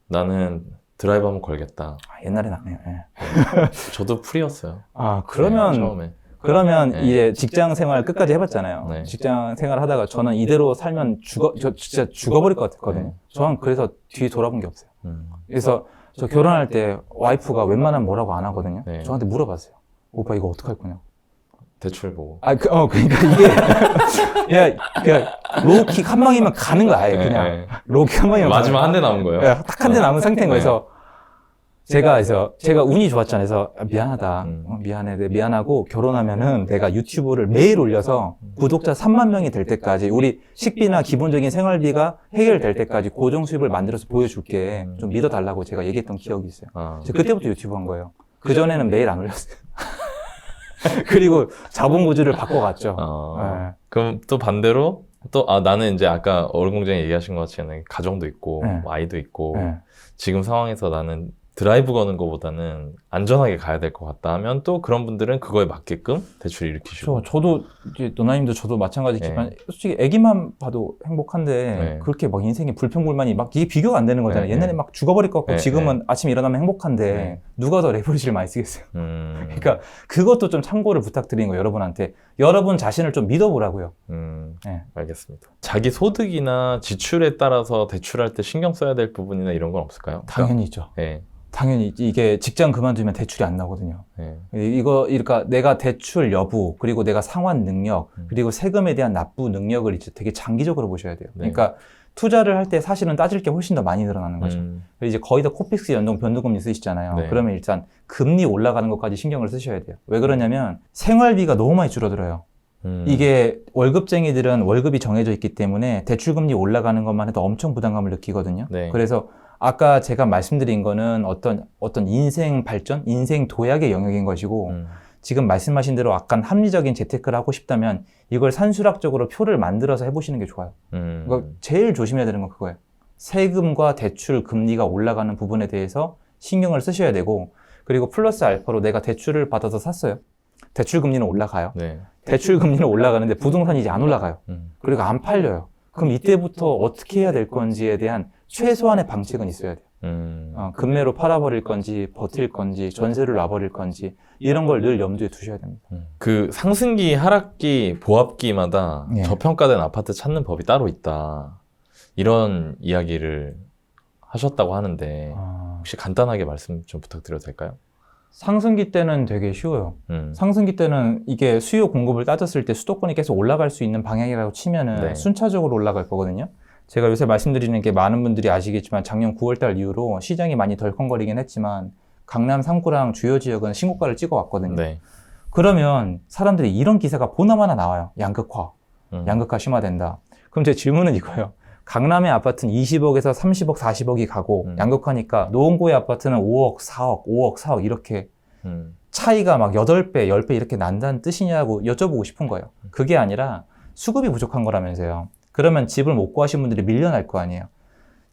나는 드라이브 한번 걸겠다. 옛날엔 안 해요. 저도 풀이었어요. 그러면 처음에. 그러면 이제 직장 생활 끝까지 해봤잖아요. 직장 생활 하다가 저는 이대로 살면 저 진짜 죽어버릴 것 같았거든요. 저는 그래서 뒤 돌아본 게 없어요. 그래서 저 결혼할 때 와이프가 웬만하면 뭐라고 안 하거든요. 저한테 물어봤어요. 오빠 이거 어떡할 거냐? 대출 보고. 그러니까 이게 그냥 로우킥 한 방이면 가는 거 아예 그냥 로우킥 한 방이면 마지막 한 대 남은 거예요. 딱 한 대 남은 상태인 거에서 제가 운이 좋았잖아요. 그래서 미안하다. 미안해. 내 미안하고 결혼하면은 내가 유튜브를 매일 올려서 구독자 3만 명이 될 때까지 우리 식비나 기본적인 생활비가 해결될 때까지 고정 수입을 만들어서 보여줄게. 좀 믿어달라고 제가 얘기했던 기억이 있어요. 제가 그때부터 유튜브 한 거예요. 그전에는 매일 안 올렸어요. 그리고 자본구조를 바꿔갔죠. 네. 그럼 또 반대로 또 나는 이제 아까 얼공장에 얘기하신 것 같이 가정도 있고 네. 뭐 아이도 있고 네. 지금 상황에서 나는 드라이브 거는 것보다는 안전하게 가야 될 것 같다 하면 또 그런 분들은 그거에 맞게끔 대출을 일으키시고. 저도 이제 노나님도 저도 마찬가지지만 솔직히 아기만 봐도 행복한데 그렇게 막 인생에 불평불만이 막 이게 비교가 안 되는 거잖아요. 옛날에 막 죽어버릴 것 같고 지금은 아침 일어나면 행복한데 누가 더 레버리지를 많이 쓰겠어요. 그러니까 그것도 좀 참고를 부탁드리는 거예요. 여러분한테. 여러분 자신을 좀 믿어보라고요. 알겠습니다. 자기 소득이나 지출에 따라서 대출할 때 신경 써야 될 부분이나 이런 건 없을까요? 당연히 있죠. 네. 당연히 이게 직장 그만두면 대출이 안 나거든요. 그러니까 내가 대출 여부, 그리고 내가 상환 능력, 그리고 세금에 대한 납부 능력을 이제 되게 장기적으로 보셔야 돼요. 그러니까 투자를 할 때 사실은 따질 게 훨씬 더 많이 늘어나는 거죠. 이제 거의 다 코픽스 연동 변동금리 쓰시잖아요. 그러면 일단 금리 올라가는 것까지 신경을 쓰셔야 돼요. 왜 그러냐면 생활비가 너무 많이 줄어들어요. 이게 월급쟁이들은 월급이 정해져 있기 때문에 대출금리 올라가는 것만 해도 엄청 부담감을 느끼거든요. 그래서 아까 제가 말씀드린 거는 어떤 인생 발전, 인생 도약의 영역인 것이고 지금 말씀하신 대로 약간 합리적인 재테크를 하고 싶다면 이걸 산술학적으로 표를 만들어서 해보시는 게 좋아요. 그러니까 제일 조심해야 되는 건 그거예요. 세금과 대출 금리가 올라가는 부분에 대해서 신경을 쓰셔야 되고, 그리고 플러스 알파로 내가 대출을 받아서 샀어요. 대출 금리는 올라가요. 대출 금리는 올라가는데 부동산이 이제 안 올라가요. 그리고 안 팔려요. 그럼 이때부터 어떻게 해야 될 건지에 대한 최소한의 방책은 있어야 돼요. 금매로 팔아버릴 건지, 버틸 건지, 전세를 놔버릴 건지, 이런 걸 늘 염두에 두셔야 됩니다. 그 상승기, 하락기, 보합기마다 저평가된 아파트 찾는 법이 따로 있다. 이런 이야기를 하셨다고 하는데 혹시 간단하게 말씀 좀 부탁드려도 될까요? 상승기 때는 되게 쉬워요. 상승기 때는 이게 수요 공급을 따졌을 때 수도권이 계속 올라갈 수 있는 방향이라고 치면은 순차적으로 올라갈 거거든요. 제가 요새 말씀드리는 게 많은 분들이 아시겠지만 작년 9월달 이후로 시장이 많이 덜컹거리긴 했지만 강남 3구랑 주요 지역은 신고가를 찍어왔거든요. 그러면 사람들이 이런 기사가 보나마나 나와요. 양극화. 양극화 심화된다. 그럼 제 질문은 이거예요. 강남의 아파트는 20억에서 30억, 40억이 가고 양극화니까 노원구의 아파트는 5억, 4억, 5억, 4억 이렇게 차이가 막 8배, 10배 이렇게 난다는 뜻이냐고 여쭤보고 싶은 거예요. 그게 아니라 수급이 부족한 거라면서요. 그러면 집을 못 구하신 분들이 밀려날 거 아니에요.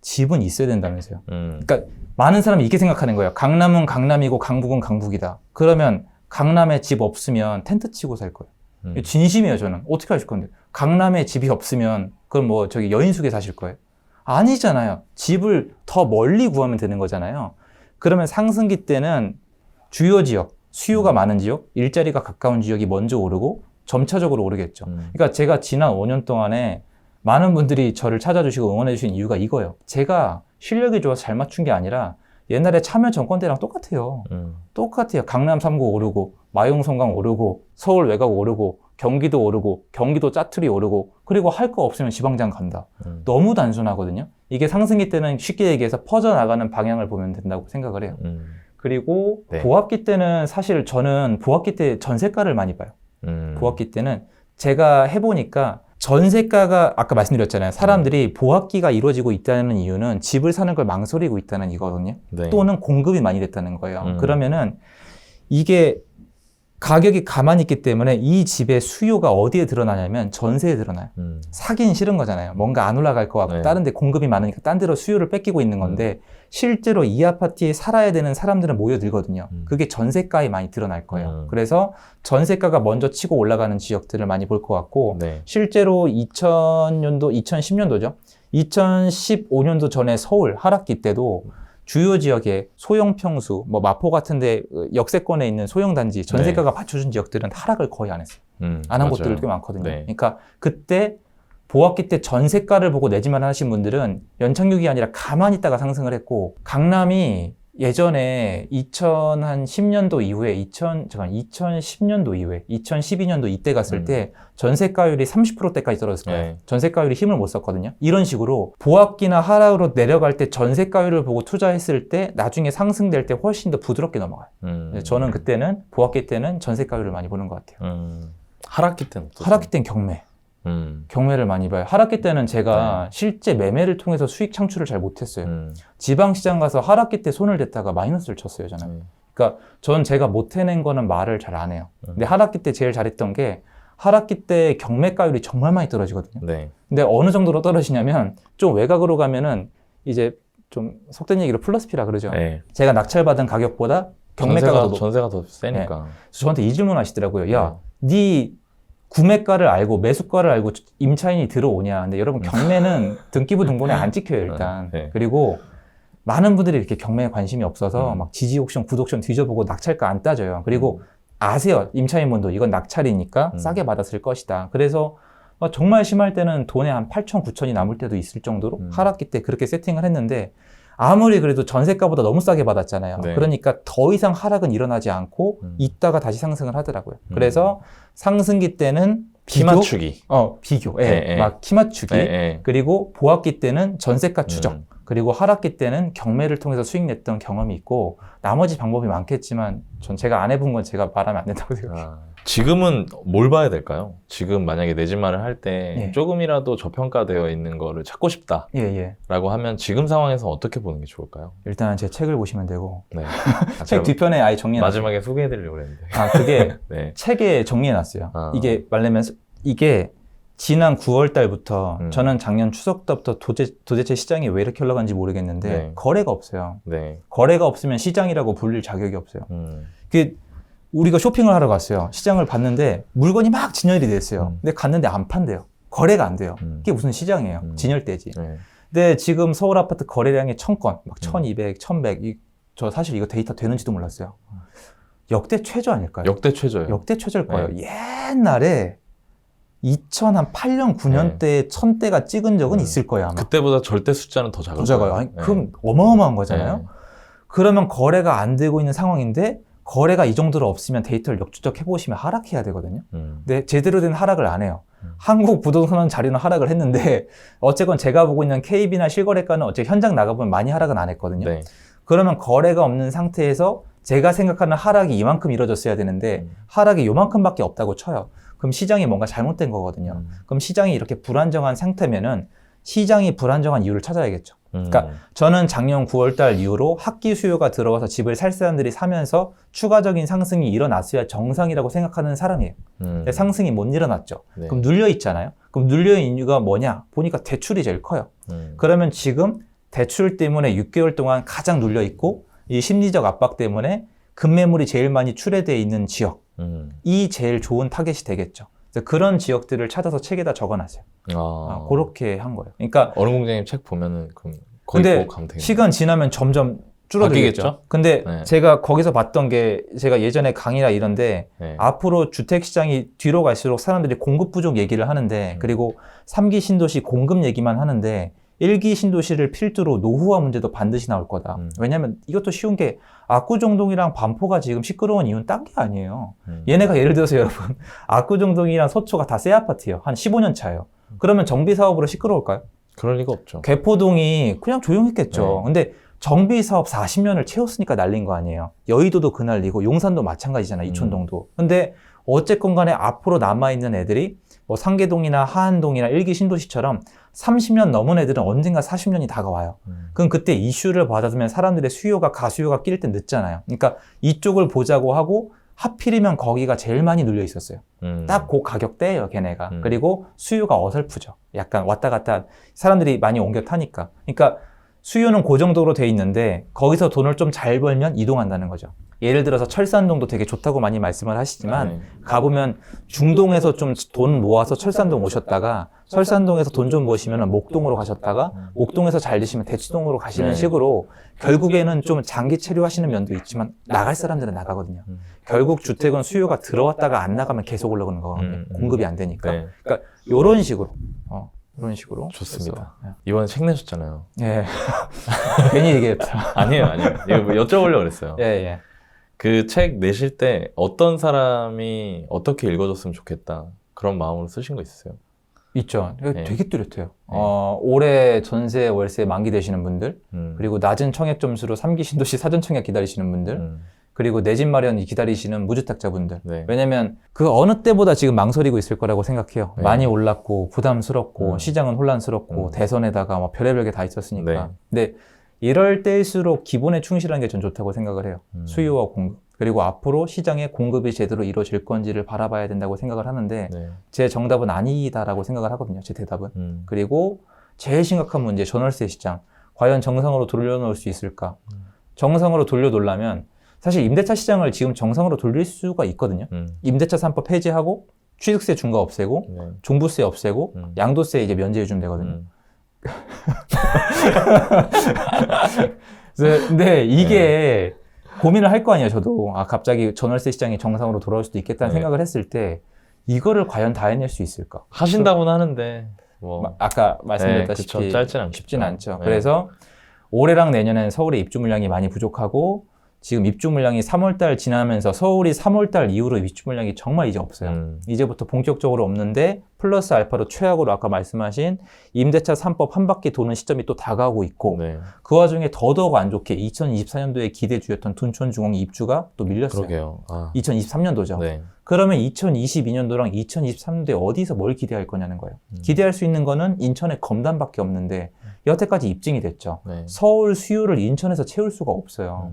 집은 있어야 된다면서요. 그러니까 많은 사람이 이렇게 생각하는 거예요. 강남은 강남이고 강북은 강북이다. 그러면 강남에 집 없으면 텐트 치고 살 거예요. 진심이에요, 저는. 어떻게 하실 건데? 강남에 집이 없으면 그럼 뭐 저기 여인숙에 사실 거예요? 아니잖아요. 집을 더 멀리 구하면 되는 거잖아요. 그러면 상승기 때는 주요 지역, 수요가 많은 지역, 일자리가 가까운 지역이 먼저 오르고 점차적으로 오르겠죠. 그러니까 제가 지난 5년 동안에 많은 분들이 저를 찾아주시고 응원해 주신 이유가 이거예요. 제가 실력이 좋아서 잘 맞춘 게 아니라 옛날에 참여 정권 때랑 똑같아요. 똑같아요. 강남 3구 오르고 마용 성강 오르고 서울 외곽 오르고 경기도 오르고 경기도 짜투리 오르고 그리고 할 거 없으면 지방장 간다. 너무 단순하거든요. 이게 상승기 때는 쉽게 얘기해서 퍼져나가는 방향을 보면 된다고 생각을 해요. 그리고 보합기 때는 사실 저는 보합기 때 전세가를 많이 봐요. 보합기 때는 제가 해보니까 전세가가 아까 말씀드렸잖아요. 사람들이 보합기가 이루어지고 있다는 이유는 집을 사는 걸 망설이고 있다는 이거거든요. 또는 공급이 많이 됐다는 거예요. 그러면은 이게 가격이 가만히 있기 때문에 이 집의 수요가 어디에 드러나냐면 전세에 드러나요. 사긴 싫은 거잖아요. 뭔가 안 올라갈 것 같고 다른 데 공급이 많으니까 딴 데로 수요를 뺏기고 있는 건데 실제로 이 아파트에 살아야 되는 사람들은 모여들거든요. 그게 전세가에 많이 드러날 거예요. 그래서 전세가가 먼저 치고 올라가는 지역들을 많이 볼 것 같고 실제로 2000년도, 2010년도죠. 2015년도 전에 서울 하락기 때도 주요 지역의 소형 평수, 뭐 마포 같은데 역세권에 있는 소형 단지 전세가가 받쳐준 지역들은 하락을 거의 안 했어요. 안 한 곳들 꽤 많거든요. 그러니까 그때 보합기 때 전세가를 보고 내 집만 하신 분들은 연착륙이 아니라 가만히 있다가 상승을 했고 강남이 예전에 2010년도 이후에 2010년도 이후에 2012년도 이때 갔을 때 전세가율이 30%대까지 떨어졌을 거예요. 네. 전세가율이 힘을 못 썼거든요. 이런 식으로 보합기나 하락으로 내려갈 때 전세가율을 보고 투자했을 때 나중에 상승될 때 훨씬 더 부드럽게 넘어가요. 저는 그때는 보합기 때는 전세가율을 많이 보는 것 같아요. 하락기 때는 어떠세요? 하락기 때는 경매를 많이 봐요. 하락기 때는 제가 실제 매매를 통해서 수익 창출을 잘 못했어요. 지방시장 가서 하락기 때 손을 댔다가 마이너스를 쳤어요, 저는. 그러니까 전 제가 못 해낸 거는 말을 잘 안 해요. 근데 하락기 때 제일 잘했던 게 하락기 때 경매가율이 정말 많이 떨어지거든요. 네. 근데 어느 정도로 떨어지냐면 좀 외곽으로 가면은 이제 좀 속된 얘기로 플러스 P라 그러죠. 네. 제가 낙찰받은 가격보다 경매가가 전세가 더 세니까. 네. 저한테 이 질문 하시더라고요. 야, 네 구매가를 알고 매수가를 알고 임차인이 들어오냐. 근데 여러분 경매는 등기부 등본에 안 찍혀요 일단. 네. 그리고 많은 분들이 이렇게 경매에 관심이 없어서 막 지지 옥션, 구독 옥션 뒤져보고 낙찰가 안 따져요. 그리고 아세요 임차인분도 이건 낙찰이니까 싸게 받았을 것이다. 그래서 정말 심할 때는 돈에 한 8천, 9천이 남을 때도 있을 정도로 하락기 때 그렇게 세팅을 했는데 아무리 그래도 전세가보다 너무 싸게 받았잖아요. 네. 그러니까 더 이상 하락은 일어나지 않고 있다가 다시 상승을 하더라고요. 그래서 상승기 때는 키 맞추기. 비교. 예, 막 키 맞추기. 그리고 보합기 때는 전세가 추적. 그리고 하락기 때는 경매를 통해서 수익 냈던 경험이 있고 나머지 방법이 많겠지만 전 제가 안 해본 건 제가 말하면 안 된다고 생각해요. 지금은 뭘 봐야 될까요? 지금 만약에 내 집마를 할 때 예. 조금이라도 저평가되어 있는 거를 찾고 싶다라고 하면 지금 상황에서 어떻게 보는 게 좋을까요? 일단 제 책을 보시면 되고 네. 책 뒤편에 아예 정리해놨어요. 마지막에 소개해드리려고 그랬는데. 그게 네. 책에 정리해놨어요. 이게 말하면 이게 지난 9월 달부터 저는 작년 추석 때부터 도대체 시장이 왜 이렇게 올라간지 모르겠는데 네. 거래가 없어요. 네. 거래가 없으면 시장이라고 불릴 자격이 없어요. 우리가 쇼핑을 하러 갔어요. 시장을 봤는데 물건이 막 진열이 됐어요. 근데 갔는데 안 판대요. 거래가 안 돼요. 이게 무슨 시장이에요. 진열대지. 네. 근데 지금 서울 아파트 거래량이 1000건, 막 1200, 1100. 저 사실 이거 데이터 되는지도 몰랐어요. 역대 최저 아닐까요? 역대 최저예요. 역대 최저일 거예요. 옛날에 2008년, 9년 때에 1000대가 찍은 적은 있을 거예요, 아마. 그때보다 절대 숫자는 더 작을 더 작아요. 거예요. 아니, 그럼 어마어마한 거잖아요. 그러면 거래가 안 되고 있는 상황인데 거래가 이 정도로 없으면 데이터를 역추적 해보시면 하락해야 되거든요. 근데 제대로 된 하락을 안 해요. 한국 부동산 자료는 하락을 했는데 어쨌건 제가 보고 있는 KB나 실거래가는 어쨌든 현장 나가보면 많이 하락은 안 했거든요. 네. 그러면 거래가 없는 상태에서 제가 생각하는 하락이 이만큼 이루어졌어야 되는데 하락이 요만큼밖에 없다고 쳐요. 그럼 시장이 뭔가 잘못된 거거든요. 그럼 시장이 이렇게 불안정한 상태면은 시장이 불안정한 이유를 찾아야겠죠. 그러니까 저는 작년 9월 달 이후로 학기 수요가 들어와서 집을 살 사람들이 사면서 추가적인 상승이 일어났어야 정상이라고 생각하는 사람이에요. 근데 상승이 못 일어났죠. 네. 그럼 눌려 있잖아요. 그럼 눌려있는 이유가 뭐냐? 보니까 대출이 제일 커요. 그러면 지금 대출 때문에 6개월 동안 가장 눌려 있고 이 심리적 압박 때문에 급매물이 제일 많이 출회되어 있는 지역, 이 제일 좋은 타겟이 되겠죠. 그래서 그런 지역들을 찾아서 책에다 적어놨어요. 그렇게 한 거예요. 그러니까 얼음공장님 책 보면은 그럼 거기 근데 꼭 가면 되겠네요. 시간 지나면 점점 줄어들겠죠. 바뀌겠죠? 근데 네. 제가 거기서 봤던 게 제가 예전에 강의나 이런데 네. 앞으로 주택 시장이 뒤로 갈수록 사람들이 공급 부족 얘기를 하는데 그리고 3기 신도시 공급 얘기만 하는데 1기 신도시를 필두로 노후화 문제도 반드시 나올 거다. 왜냐면 이것도 쉬운 게 압구정동이랑 반포가 지금 시끄러운 이유는 딴 게 아니에요. 얘네가 예를 들어서 여러분 압구정동이랑 서초가 다 새 아파트예요. 한 15년 차예요. 그러면 정비 사업으로 시끄러울까요? 그럴 리가 없죠. 개포동이 그냥 조용했겠죠. 네. 근데 정비 사업 40년을 채웠으니까 날린 거 아니에요. 여의도도 그 날리고 용산도 마찬가지잖아. 이촌동도. 근데 어쨌건 간에 앞으로 남아있는 애들이 뭐 상계동이나 하안동이나 1기 신도시처럼 30년 넘은 애들은 언젠가 40년이 다가와요. 그럼 그때 이슈를 받아두면 사람들의 수요가 가수요가 낄 때 늦잖아요. 그러니까 이쪽을 보자고 하고 하필이면 거기가 제일 많이 눌려 있었어요. 딱 그 가격대예요, 걔네가. 그리고 수요가 어설프죠. 약간 왔다 갔다 사람들이 많이 옮겨 타니까. 그러니까 수요는 그 정도로 돼 있는데 거기서 돈을 좀 잘 벌면 이동한다는 거죠. 예를 들어서 철산동도 되게 좋다고 많이 말씀을 하시지만 가보면 중동에서 좀 돈 모아서 철산동 오셨다가 철산동에서 돈 좀 모으시면 목동으로 가셨다가 목동에서 잘 되시면 대치동으로 가시는 식으로 결국에는 좀 장기 체류하시는 면도 있지만 나갈 사람들은 나가거든요. 결국 주택은 수요가 들어왔다가 안 나가면 계속 올라가는 거거든요. 공급이 안 되니까. 네. 그러니까 이런 식으로 이런 식으로. 좋습니다. 그래서, 이번에 책 내셨잖아요. 예. 괜히 얘기했다. 아니에요. 이거 뭐 여쭤보려고 그랬어요. 예, 예. 그 책 내실 때 어떤 사람이 어떻게 읽어줬으면 좋겠다. 그런 마음으로 쓰신 거 있으세요? 있죠. 네. 되게 뚜렷해요. 올해 전세 월세 만기 되시는 분들, 그리고 낮은 청약 점수로 3기 신도시 사전 청약 기다리시는 분들, 그리고 내 집 마련 기다리시는 무주택자분들. 네. 왜냐면 그 어느 때보다 지금 망설이고 있을 거라고 생각해요. 네. 많이 올랐고 부담스럽고 시장은 혼란스럽고 대선에다가 뭐 별의별 게 다 있었으니까. 네. 근데 이럴 때일수록 기본에 충실한 게 전 좋다고 생각을 해요. 수요와 공급. 그리고 앞으로 시장의 공급이 제대로 이루어질 건지를 바라봐야 된다고 생각을 하는데 네. 제 정답은 아니다라고 생각을 하거든요. 제 대답은. 그리고 제일 심각한 문제 전월세 시장. 과연 정상으로 돌려놓을 수 있을까? 정상으로 돌려놓으려면 사실 임대차 시장을 지금 정상으로 돌릴 수가 있거든요. 임대차 3법 폐지하고 취득세 중과 없애고 네. 종부세 없애고 양도세 이제 면제해 주면 되거든요. 근데 이게 고민을 할 거 아니에요, 저도. 아, 갑자기 전월세 시장이 정상으로 돌아올 수도 있겠다는 네. 생각을 했을 때 이거를 과연 다 해낼 수 있을까? 하신다고는 하는데 뭐 아까 말씀드렸다시피 네, 그쵸. 짧진 않겠죠. 쉽진 않죠. 네. 그래서 올해랑 내년에는 서울의 입주 물량이 많이 부족하고 지금 입주 물량이 3월달 지나면서 서울이 3월달 이후로 입주 물량이 정말 이제 없어요. 이제부터 본격적으로 없는데 플러스 알파로 최악으로 아까 말씀하신 임대차 3법 한 바퀴 도는 시점이 또 다가오고 있고 네. 그 와중에 더더욱 안 좋게 2024년도에 기대주였던 둔촌중앙 입주가 또 밀렸어요. 그러게요. 2023년도죠. 네. 그러면 2022년도랑 2023년도에 어디서 뭘 기대할 거냐는 거예요. 기대할 수 있는 거는 인천의 검단밖에 없는데 여태까지 입증이 됐죠. 네. 서울 수요를 인천에서 채울 수가 없어요.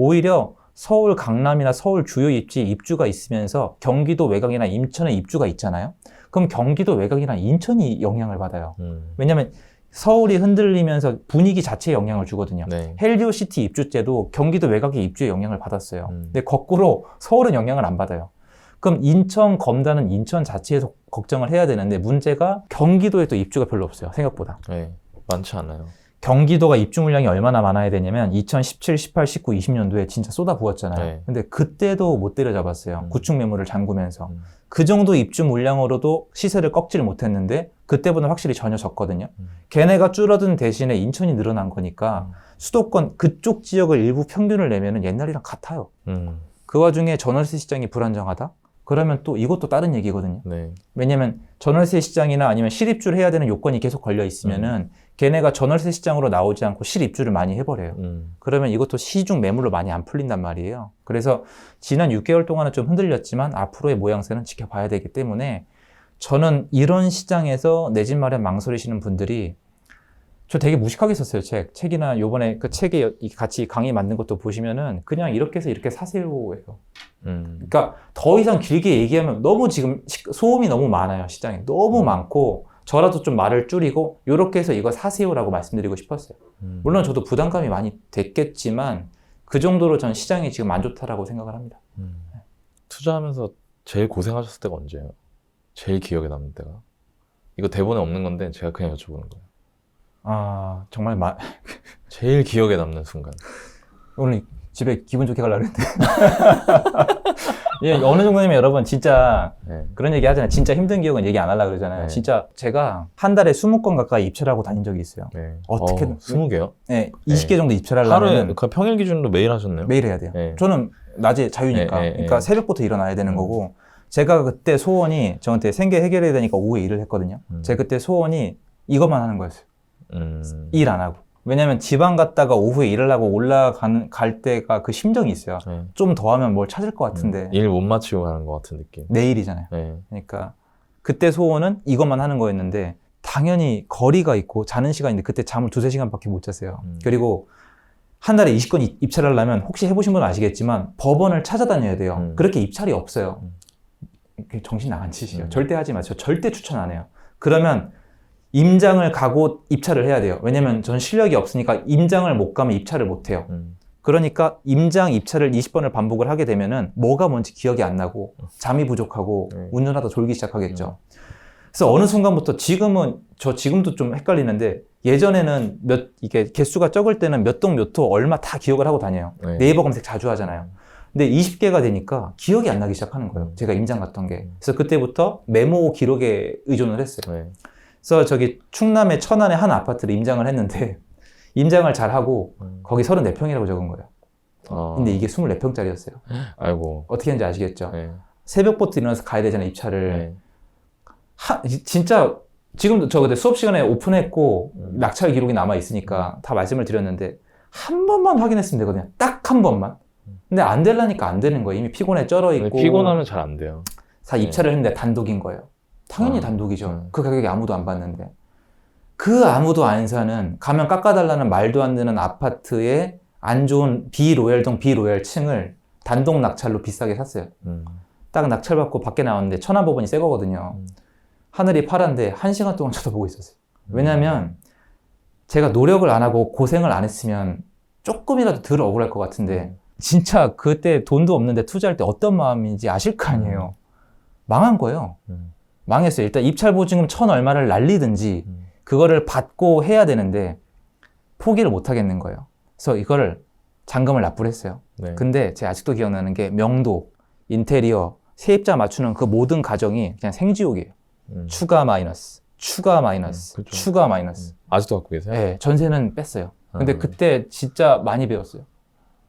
오히려 서울 강남이나 서울 주요 입주가 있으면서 경기도 외곽이나 인천에 입주가 있잖아요. 그럼 경기도 외곽이나 인천이 영향을 받아요. 왜냐하면 서울이 흔들리면서 분위기 자체에 영향을 주거든요. 네. 헬리오시티 입주제도 경기도 외곽의 입주에 영향을 받았어요. 근데 거꾸로 서울은 영향을 안 받아요. 그럼 인천, 검단은 인천 자체에서 걱정을 해야 되는데 문제가 경기도에 또 입주가 별로 없어요. 생각보다. 네. 많지 않아요. 경기도가 입주 물량이 얼마나 많아야 되냐면 2017, 18, 19, 20년도에 진짜 쏟아부었잖아요. 네. 근데 그때도 못 때려잡았어요. 구축 매물을 잠그면서. 그 정도 입주 물량으로도 시세를 꺾지를 못했는데 그때보다 확실히 전혀 적거든요. 걔네가 줄어든 대신에 인천이 늘어난 거니까 수도권 그쪽 지역을 일부 평균을 내면은 옛날이랑 같아요. 그 와중에 전월세 시장이 불안정하다? 그러면 또 이것도 다른 얘기거든요. 네. 왜냐면 전월세 시장이나 아니면 실입주를 해야 되는 요건이 계속 걸려 있으면은 걔네가 전월세 시장으로 나오지 않고 실입주를 많이 해버려요. 그러면 이것도 시중 매물로 많이 안 풀린단 말이에요. 그래서 지난 6개월 동안은 좀 흔들렸지만 앞으로의 모양새는 지켜봐야 되기 때문에 저는 이런 시장에서 내 집 마련 망설이시는 분들이 저 되게 무식하게 썼어요, 책이나 요번에 그 책에 같이 강의 만든 것도 보시면은 그냥 이렇게 해서 이렇게 사세요예요. 그러니까 더 이상 길게 얘기하면 너무 지금 소음이 너무 많아요, 시장에. 너무 많고 저라도 좀 말을 줄이고 이렇게 해서 이거 사세요라고 말씀드리고 싶었어요. 물론 저도 부담감이 많이 됐겠지만 그 정도로 전 시장이 지금 안 좋다라고 생각을 합니다. 투자하면서 제일 고생하셨을 때가 언제예요? 제일 기억에 남는 때가? 이거 대본에 없는 건데 제가 그냥 여쭤보는 거예요. 아, 정말 제일 기억에 남는 순간. 오늘 집에 기분 좋게 가려고 했는데. 예, 어느 정도냐면 여러분 진짜 네. 그런 얘기 하잖아요. 진짜 힘든 기억은 얘기 안 하려고 그러잖아요. 네. 진짜 제가 한 달에 20건 가까이 입찰을 하고 다닌 적이 있어요. 네. 어떻게든. 20개요? 네, 20개 정도 입찰을 하루에 하려면 그 평일 기준으로 매일 하셨네요? 매일 해야 돼요. 네. 저는 낮에 자유니까. 그러니까 새벽부터 일어나야 되는 거고 제가 그때 소원이 저한테 생계 해결해야 되니까 오후에 일을 했거든요. 제가 그때 소원이 이것만 하는 거였어요. 일 안 하고. 왜냐면 지방 갔다가 오후에 일을 하고 갈 때가 그 심정이 있어요. 네. 좀 더 하면 뭘 찾을 것 같은데. 일 못 마치고 가는 것 같은 느낌. 내일이잖아요. 네. 그러니까 그때 소원은 이것만 하는 거였는데 당연히 거리가 있고 자는 시간인데 그때 잠을 2-3시간밖에 못 잤어요. 그리고 한 달에 20건 입찰하려면 혹시 해보신 분은 아시겠지만 법원을 찾아다녀야 돼요. 그렇게 입찰이 없어요. 정신 나간 짓이에요. 절대 하지 마세요. 절대 추천 안 해요. 그러면 임장을 가고 입찰을 해야 돼요. 왜냐면 전 실력이 없으니까 임장을 못 가면 입찰을 못 해요. 그러니까 임장 입찰을 20번을 반복을 하게 되면은 뭐가 뭔지 기억이 안 나고 잠이 부족하고 운전하다 졸기 시작하겠죠. 그래서 어느 순간부터 지금도 좀 헷갈리는데 예전에는 이게 개수가 적을 때는 몇 동 몇 호 얼마 다 기억을 하고 다녀요. 네. 네이버 검색 자주 하잖아요. 근데 20개가 되니까 기억이 안 나기 시작하는 거예요. 제가 임장 갔던 게. 그래서 그때부터 메모 기록에 의존을 했어요. 네. 그래서 저기 충남의 천안의 한 아파트를 임장을 했는데 임장을 잘 하고 거기 34평이라고 적은 거예요. 근데 이게 24평짜리였어요. 아이고. 어떻게 하는지 아시겠죠? 네. 새벽부터 일어나서 가야 되잖아요, 입찰을. 네. 진짜 지금도 저 그때 수업 시간에 오픈했고 낙찰 기록이 남아 있으니까 다 말씀을 드렸는데 한 번만 확인했으면 되거든요. 딱 한 번만. 근데 안 되려니까 안 되는 거예요. 이미 피곤해 쩔어 있고. 피곤하면 잘 안 돼요. 다 입찰을 했는데 단독인 거예요. 당연히 단독이죠. 그 가격에 아무도 안 받는데. 그 아무도 안 사는 가면 깎아달라는 말도 안 되는 아파트에 안 좋은 비로얄동 비로얄 층을 단독 낙찰로 비싸게 샀어요. 딱 낙찰받고 밖에 나왔는데 천안법원이 새 거거든요. 하늘이 파란데 1시간 동안 쳐다보고 있었어요. 왜냐면 제가 노력을 안 하고 고생을 안 했으면 조금이라도 덜 억울할 것 같은데 진짜 그때 돈도 없는데 투자할 때 어떤 마음인지 아실 거 아니에요. 망한 거예요. 망했어요. 일단 입찰 보증금 1,000 얼마를 날리든지 그거를 받고 해야 되는데 포기를 못 하겠는 거예요. 그래서 이거를 잔금을 납부를 했어요. 네. 근데 제가 아직도 기억나는 게 명도, 인테리어, 세입자 맞추는 그 모든 과정이 그냥 생지옥이에요. 추가 마이너스, 추가 마이너스, 그렇죠. 추가 마이너스. 아직도 갖고 계세요? 네, 전세는 뺐어요. 근데 그때 진짜 많이 배웠어요.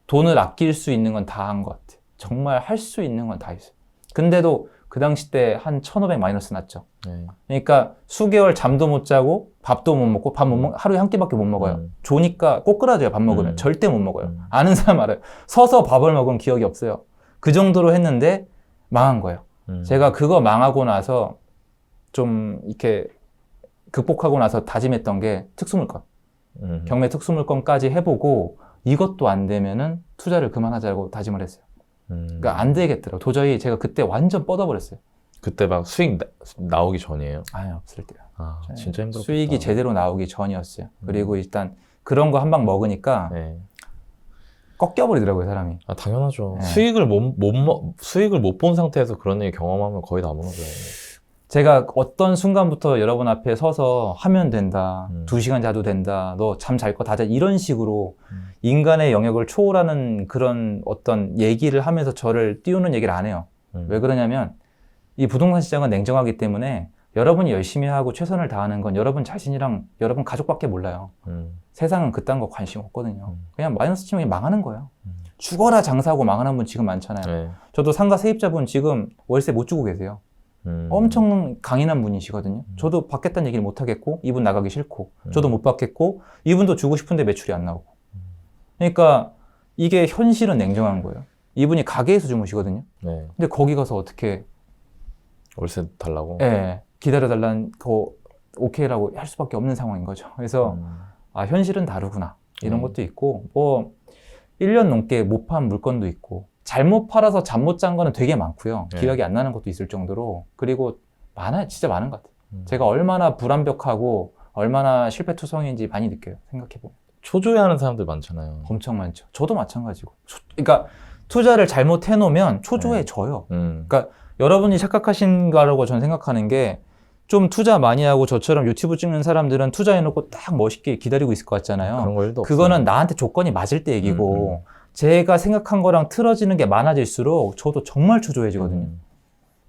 돈을 아낄 수 있는 건 다 한 것 같아요. 정말 할 수 있는 건 다 했어요. 근데도 그 당시 때 한 1,500 마이너스 났죠. 네. 그러니까 수개월 잠도 못 자고 밥도 못 먹고 밥 못 먹, 하루에 한 끼밖에 못 먹어요. 조니까 꼬꾸라져요. 밥 먹으면. 절대 못 먹어요. 아는 사람 알아요. 서서 밥을 먹은 기억이 없어요. 그 정도로 했는데 망한 거예요. 제가 그거 망하고 나서 좀 이렇게 극복하고 나서 다짐했던 게 특수물건. 경매 특수물건까지 해보고 이것도 안 되면은 투자를 그만하자고 다짐을 했어요. 그러니까 안 되겠더라고요. 도저히 제가 그때 완전 뻗어버렸어요. 그때 막 수익 나오기 전이에요? 아예 없을 때요. 아, 진짜 힘들었겠다. 수익이 제대로 나오기 전이었어요. 그리고 일단 그런 거 한 방 먹으니까 네. 꺾여버리더라고요, 사람이. 아, 당연하죠. 네. 수익을 못 본 상태에서 그런 일 경험하면 거의 다 무너져요. 제가 어떤 순간부터 여러분 앞에 서서 하면 된다. 2시간 자도 된다. 너 잠 잘 거 다 자. 이런 식으로 인간의 영역을 초월하는 그런 어떤 얘기를 하면서 저를 띄우는 얘기를 안 해요. 왜 그러냐면 이 부동산 시장은 냉정하기 때문에 여러분이 열심히 하고 최선을 다하는 건 여러분 자신이랑 여러분 가족밖에 몰라요. 세상은 그딴 거 관심 없거든요. 그냥 마이너스 치면 그냥 망하는 거예요. 죽어라 장사하고 망하는 분 지금 많잖아요. 네. 저도 상가 세입자분 지금 월세 못 주고 계세요. 엄청 강인한 분이시거든요. 저도 받겠다는 얘기를 못 하겠고 이분 나가기 싫고 저도 못 받겠고 이분도 주고 싶은데 매출이 안 나오고. 그러니까 이게 현실은 냉정한 거예요. 이분이 가게에서 주무시거든요. 네. 근데 거기 가서 어떻게 월세 달라고? 네, 기다려달라는 거 오케이라고 할 수밖에 없는 상황인 거죠. 그래서 아, 현실은 다르구나 이런 것도 있고 뭐 1년 넘게 못 판 물건도 있고 잘못 팔아서 잠 못 잔 거는 되게 많고요. 네. 기억이 안 나는 것도 있을 정도로. 그리고 많아요. 진짜 많은 것 같아요. 제가 얼마나 불완벽하고 얼마나 실패투성이인지 많이 느껴요. 생각해보면. 초조해하는 사람들 많잖아요. 엄청 많죠. 저도 마찬가지고. 그러니까 투자를 잘못해놓으면 초조해져요. 그러니까 여러분이 착각하신 거라고 저는 생각하는 게 좀 투자 많이 하고 저처럼 유튜브 찍는 사람들은 투자해놓고 딱 멋있게 기다리고 있을 것 같잖아요. 그런 거 일도 없어요. 그거는 나한테 조건이 맞을 때 얘기고 제가 생각한 거랑 틀어지는 게 많아질수록 저도 정말 초조해지거든요.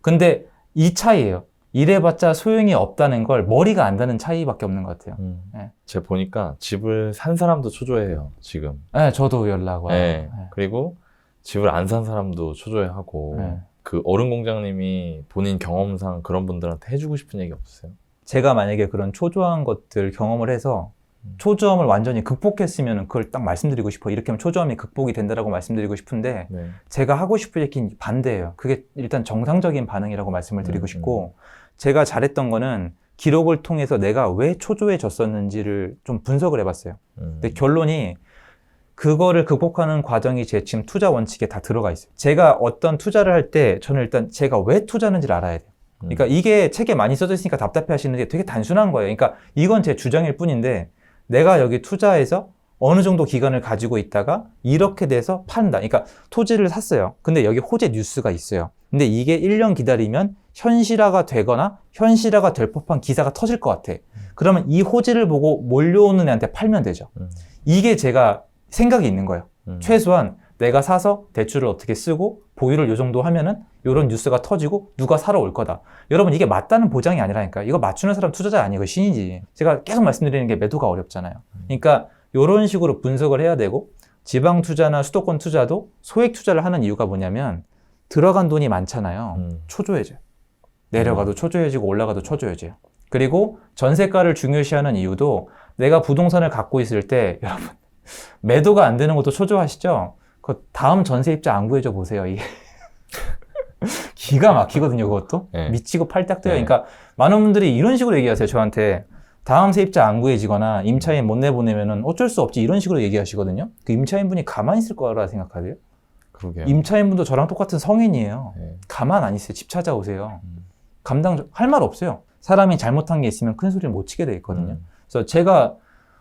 근데 이 차이예요. 이래봤자 소용이 없다는 걸 머리가 안다는 차이밖에 없는 것 같아요. 네. 제가 보니까 집을 산 사람도 초조해해요, 지금. 네, 저도 연락 와요. 네. 네. 그리고 집을 안 산 사람도 초조해하고. 네. 그 어른공장님이 본인 경험상 그런 분들한테 해주고 싶은 얘기 없으세요? 제가 만약에 그런 초조한 것들 경험을 해서 초조함을 완전히 극복했으면 그걸 딱 말씀드리고 싶어요. 이렇게 하면 초조함이 극복이 된다라고 말씀드리고 싶은데 네. 제가 하고 싶은 얘기는 반대예요. 그게 일단 정상적인 반응이라고 말씀을 드리고 싶고 제가 잘했던 거는 기록을 통해서 내가 왜 초조해졌었는지를 좀 분석을 해봤어요. 근데 결론이 그거를 극복하는 과정이 제 지금 투자 원칙에 다 들어가 있어요. 제가 어떤 투자를 할 때 저는 일단 제가 왜 투자하는지를 알아야 돼요. 그러니까 이게 책에 많이 써져 있으니까 답답해 하시는데 되게 단순한 거예요. 그러니까 이건 제 주장일 뿐인데 내가 여기 투자해서 어느 정도 기간을 가지고 있다가 이렇게 돼서 판다. 그러니까 토지를 샀어요. 근데 여기 호재 뉴스가 있어요. 근데 이게 1년 기다리면 현실화가 되거나 현실화가 될 법한 기사가 터질 것 같아. 그러면 이 호재를 보고 몰려오는 애한테 팔면 되죠. 이게 제가 생각이 있는 거예요. 최소한 내가 사서 대출을 어떻게 쓰고 보유를 요 정도 하면은 요런 뉴스가 터지고 누가 사러 올 거다. 여러분 이게 맞다는 보장이 아니라니까. 이거 맞추는 사람 투자자 아니고 신이지. 제가 계속 말씀드리는 게 매도가 어렵잖아요. 그러니까 요런 식으로 분석을 해야 되고 지방 투자나 수도권 투자도 소액 투자를 하는 이유가 뭐냐면 들어간 돈이 많잖아요. 초조해져요. 내려가도 초조해지고 올라가도 초조해져요. 그리고 전세가를 중요시하는 이유도 내가 부동산을 갖고 있을 때 여러분 매도가 안 되는 것도 초조하시죠? 그 다음 전세 입자 안 구해줘 보세요. 이게 기가 막히거든요. 그것도 네. 미치고 팔딱 뛰어요. 네. 그러니까 많은 분들이 이런 식으로 얘기하세요. 저한테 다음 세입자 안 구해지거나 임차인 못 내보내면은 어쩔 수 없지 이런 식으로 얘기하시거든요. 그 임차인분이 가만히 있을 거라 생각하세요? 그러게요. 임차인분도 저랑 똑같은 성인이에요. 네. 가만 안 있어요. 집 찾아오세요. 할 말 없어요. 사람이 잘못한 게 있으면 큰 소리를 못 치게 돼 있거든요. 그래서 제가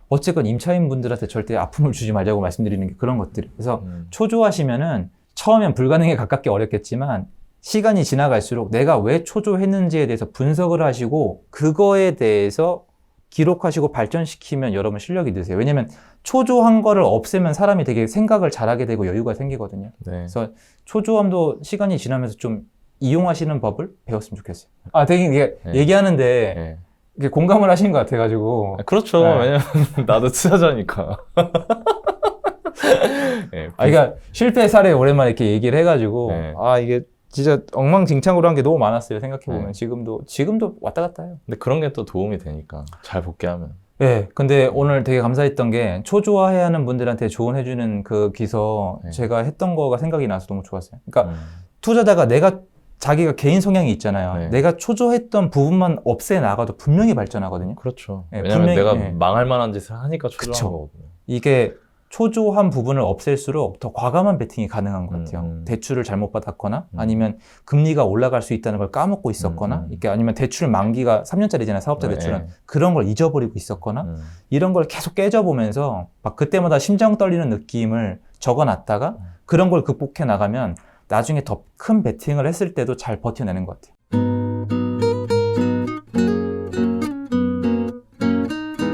어쨌건 임차인분들한테 절대 아픔을 주지 말자고 말씀드리는 게 그런 것들이. 그래서 초조하시면은 처음엔 불가능에 가깝게 어렵겠지만 시간이 지나갈수록 내가 왜 초조했는지에 대해서 분석을 하시고 그거에 대해서 기록하시고 발전시키면 여러분 실력이 느세요. 왜냐면 초조한 거를 없애면 사람이 되게 생각을 잘하게 되고 여유가 생기거든요. 네. 그래서 초조함도 시간이 지나면서 좀 이용하시는 법을 배웠으면 좋겠어요. 아, 되게 이게 네. 얘기하는데 네. 이게 공감을 하시는 것 같아가지고. 그렇죠. 네. 왜냐면 나도 투자자니까. 네. 그러니까 실패 사례 오랜만에 이렇게 얘기를 해가지고 네. 이게 진짜 엉망진창으로 한 게 너무 많았어요. 생각해보면 네. 지금도 왔다 갔다 해요. 근데 그런 게 또 도움이 되니까 잘 복귀하면. 네, 근데 오늘 되게 감사했던 게 초조화해 하는 분들한테 조언해주는 그 기서 네. 제가 했던 거가 생각이 나서 너무 좋았어요. 그러니까 투자자가 자기가 개인 성향이 있잖아요. 네. 내가 초조했던 부분만 없애 나가도 분명히 발전하거든요. 그렇죠. 네, 왜냐면 분명히, 내가 네. 망할 만한 짓을 하니까 초조한 그쵸. 거거든요. 이게 초조한 부분을 없앨수록 더 과감한 베팅이 가능한 것 같아요. 음. 대출을 잘못 받았거나 아니면 금리가 올라갈 수 있다는 걸 까먹고 있었거나 이게 아니면 대출 만기가 3년짜리잖아요. 사업자 네, 대출은. 네. 그런 걸 잊어버리고 있었거나 이런 걸 계속 깨져보면서 막 그때마다 심장 떨리는 느낌을 적어놨다가 그런 걸 극복해 나가면 나중에 더 큰 베팅을 했을 때도 잘 버텨내는 것 같아요.